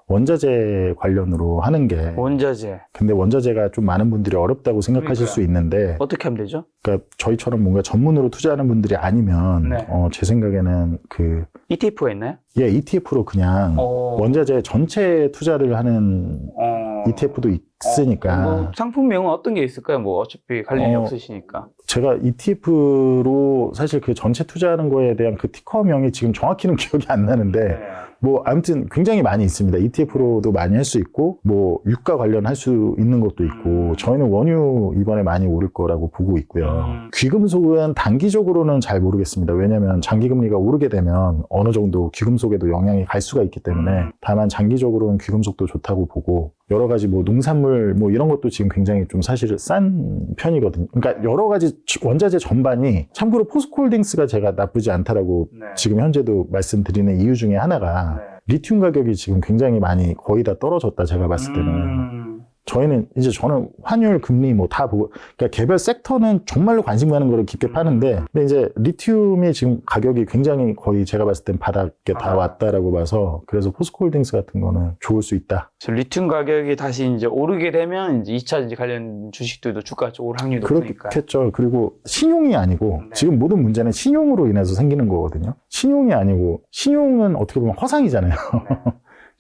원자재 관련으로 하는 게 원자재 근데 원자재가 좀 많은 분들이 어렵다고 생각하실 수 있는데 어떻게 하면 되죠? 그러니까 저희처럼 뭔가 전문으로 투자하는 분들이 아니면 네. 제 생각에는 ETF가 있나요? ETF로 그냥 원자재 전체 투자를 하는 ETF도 있으니까 뭐 상품명은 어떤 게 있을까요? 뭐 어차피 관련이 없으시니까. 제가 ETF로 사실 그 전체 투자하는 거에 대한 그 티커명이 지금 정확히는 기억이 안 나는데 뭐 아무튼 굉장히 많이 있습니다. ETF로도 많이 할 수 있고 뭐 유가 관련할 수 있는 것도 있고 저희는 원유 이번에 많이 오를 거라고 보고 있고요. 귀금속은 단기적으로는 잘 모르겠습니다. 왜냐하면 장기금리가 오르게 되면 어느 정도 귀금속에도 영향이 갈 수가 있기 때문에 다만 장기적으로는 귀금속도 좋다고 보고 여러 가지 뭐 농산물 뭐 이런 것도 지금 굉장히 좀 사실 싼 편이거든요. 그러니까 여러 가지 원자재 전반이 참고로 포스코홀딩스가 제가 나쁘지 않다라고 지금 현재도 말씀드리는 이유 중에 하나가 리튬 가격이 지금 굉장히 많이 거의 다 떨어졌다 제가 봤을 때는 저는 환율, 금리 뭐 다 보고, 그러니까 개별 섹터는 정말로 관심 가는 거를 깊게 파는데, 근데 이제 리튬이 지금 가격이 굉장히 거의 제가 봤을 땐 바닥에 다 왔다라고 봐서, 그래서 포스코홀딩스 같은 거는 좋을 수 있다. 리튬 가격이 다시 이제 오르게 되면 이제 2차 관련 주식들도 주가가 좀 오를 확률이 높으니까. 그렇겠죠. 그리고 신용이 아니고, 지금 모든 문제는 신용으로 인해서 생기는 거거든요. 신용이 아니고, 신용은 어떻게 보면 허상이잖아요.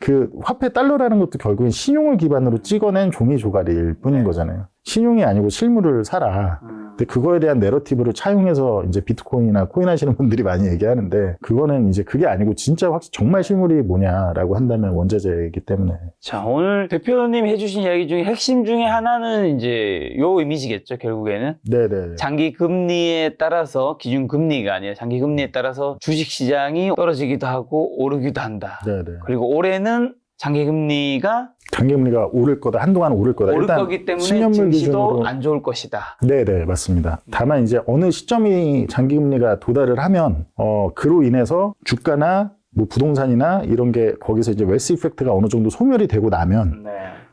그 화폐 달러라는 것도 결국엔 신용을 기반으로 찍어낸 종이 조각일 뿐인 거잖아요. 신용이 아니고 실물을 사라. 근데 그거에 대한 내러티브를 차용해서 이제 비트코인이나 코인 하시는 분들이 많이 얘기하는데 그거는 이제 그게 아니고 진짜 정말 실물이 뭐냐라고 한다면 원자재이기 때문에. 자, 오늘 대표님 해주신 이야기 중에 핵심 중에 하나는 이제 요 이미지겠죠, 결국에는. 네네. 장기 금리에 따라서 기준 금리가 아니라 장기 금리에 따라서 주식 시장이 떨어지기도 하고 오르기도 한다. 네네. 그리고 올해는 장기 금리가 오를 거다. 한동안 오를 거다. 오를 일단 거기 때문에 10년물 증시도 기준으로 안 좋을 것이다. 네네, 맞습니다. 다만 이제 어느 시점이 장기금리가 도달을 하면 그로 인해서 주가나 뭐 부동산이나 이런 게 거기서 이제 웰스 이펙트가 어느 정도 소멸이 되고 나면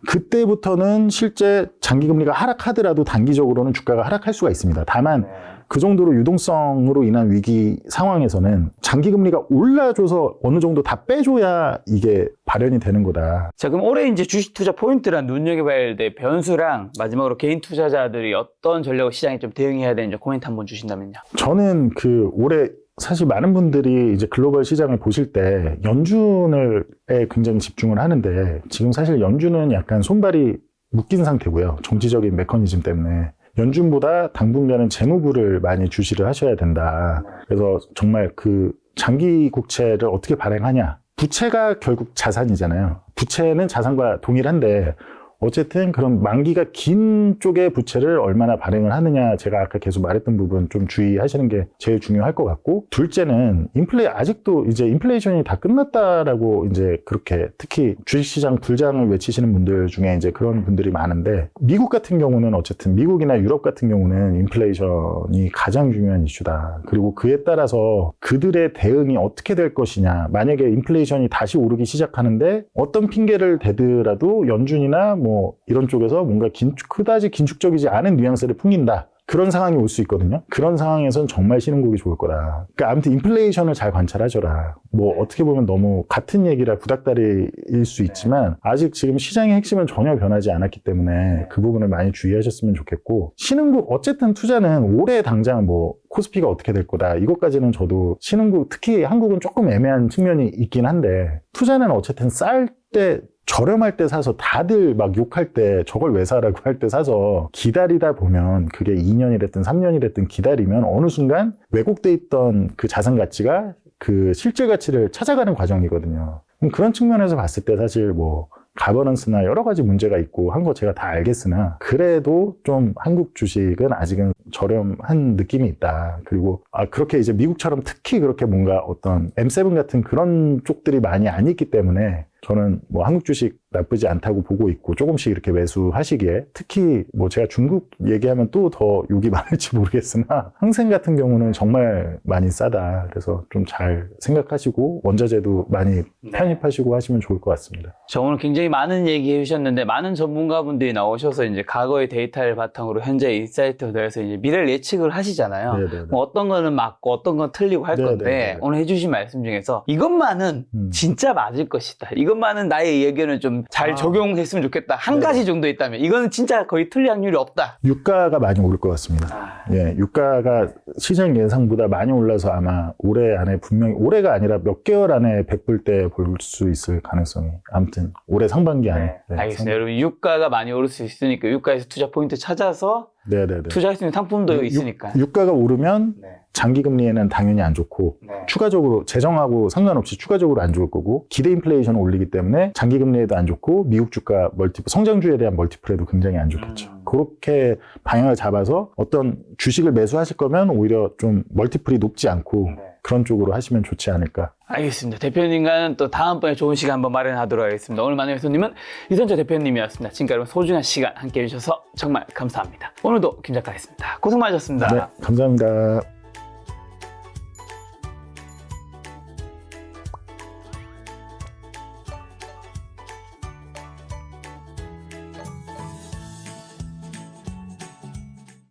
그때부터는 실제 장기금리가 하락하더라도 단기적으로는 주가가 하락할 수가 있습니다. 다만 그 정도로 유동성으로 인한 위기 상황에서는 장기금리가 올라줘서 어느 정도 다 빼줘야 이게 발현이 되는 거다. 자, 그럼 올해 이제 주식 투자 포인트랑 눈여겨봐야 될 변수랑 마지막으로 개인 투자자들이 어떤 전략을 시장에 좀 대응해야 되는지 코멘트 한번 주신다면요. 저는 올해 사실 많은 분들이 이제 글로벌 시장을 보실 때 연준에 굉장히 집중을 하는데 지금 사실 연준은 약간 손발이 묶인 상태고요. 정치적인 메커니즘 때문에. 연준보다 당분간은 재무부를 많이 주시를 하셔야 된다. 그래서 정말 그 장기 국채를 어떻게 발행하냐. 부채가 결국 자산이잖아요. 부채는 자산과 동일한데 어쨌든 그런 만기가 긴 쪽의 부채를 얼마나 발행을 하느냐 제가 아까 계속 말했던 부분 좀 주의하시는 게 제일 중요할 것 같고 둘째는 아직도 이제 인플레이션이 다 끝났다라고 이제 그렇게 특히 주식시장 불장을 외치시는 분들 중에 이제 그런 분들이 많은데 미국 같은 경우는 어쨌든 미국이나 유럽 같은 경우는 인플레이션이 가장 중요한 이슈다. 그리고 그에 따라서 그들의 대응이 어떻게 될 것이냐 만약에 인플레이션이 다시 오르기 시작하는데 어떤 핑계를 대더라도 연준이나 뭐 이런 쪽에서 뭔가 그다지 긴축적이지 않은 뉘앙스를 풍긴다. 그런 상황이 올 수 있거든요. 그런 상황에선 정말 신흥국이 좋을 거다. 그러니까 아무튼 인플레이션을 잘 관찰하셔라. 뭐 어떻게 보면 너무 같은 얘기라 구닥다리일 수 있지만 아직 지금 시장의 핵심은 전혀 변하지 않았기 때문에 그 부분을 많이 주의하셨으면 좋겠고, 신흥국 어쨌든 투자는 올해 당장 뭐 코스피가 어떻게 될 거다 이것까지는 저도 신흥국, 특히 한국은 조금 애매한 측면이 있긴 한데, 투자는 어쨌든 쌀 때 저렴할 때 사서 다들 막 욕할 때 저걸 왜 사라고 할 때 사서 기다리다 보면 그게 2년이랬든 3년이랬든 기다리면 어느 순간 왜곡돼 있던 그 자산 가치가 그 실질 가치를 찾아가는 과정이거든요. 그런 측면에서 봤을 때 사실 뭐 가버넌스나 여러 가지 문제가 있고 한 거 제가 다 알겠으나, 그래도 좀 한국 주식은 아직은 저렴한 느낌이 있다. 그리고 그렇게 이제 미국처럼 특히 그렇게 뭔가 어떤 M7 같은 그런 쪽들이 많이 안 있기 때문에 저는 뭐 한국 주식 나쁘지 않다고 보고 있고, 조금씩 이렇게 매수하시기에, 특히 뭐 제가 중국 얘기하면 또 더 욕이 많을지 모르겠으나 항생 같은 경우는 정말 많이 싸다. 그래서 좀 잘 생각하시고 원자재도 많이 편입하시고 하시면 좋을 것 같습니다. 저 오늘 굉장히 많은 얘기 해주셨는데, 많은 전문가분들이 나오셔서 이제 과거의 데이터를 바탕으로 현재 인사이트에 대해서 이제 미래를 예측을 하시잖아요. 네네네. 뭐 어떤 거는 맞고 어떤 건 틀리고 할 네네네. 건데, 오늘 해주신 말씀 중에서 이것만은 진짜 맞을 것이다, 이것만은 나의 의견을 좀 잘 적용했으면 좋겠다, 한 가지 정도 있다면 이거는 진짜 거의 틀릴 확률이 없다. 유가가 많이 오를 것 같습니다. 예, 유가가 시장 예상보다 많이 올라서 아마 올해 안에, 분명히 올해가 아니라 몇 개월 안에 100불대 볼 수 있을 가능성이, 아무튼 올해 상반기 안에. 네, 알겠습니다. 여러분, 유가가 많이 오를 수 있으니까 유가에서 투자 포인트 찾아서 네네네. 투자할 수 있는 상품도 있으니까. 유가가 오르면 장기금리에는 당연히 안 좋고, 추가적으로 재정하고 상관없이 추가적으로 안 좋을 거고, 기대 인플레이션을 올리기 때문에 장기금리에도 안 좋고, 미국 주가 성장주에 대한 멀티플에도 굉장히 안 좋겠죠. 그렇게 방향을 잡아서 어떤 주식을 매수하실 거면 오히려 좀 멀티플이 높지 않고 그런 쪽으로 하시면 좋지 않을까. 알겠습니다. 대표님과는 또 다음번에 좋은 시간 한번 마련하도록 하겠습니다. 오늘 만난 손님은 이선재 대표님이었습니다. 지금까지 여러분 소중한 시간 함께 해주셔서 정말 감사합니다. 오늘도 김 작가였습니다. 고생 많으셨습니다. 네, 감사합니다.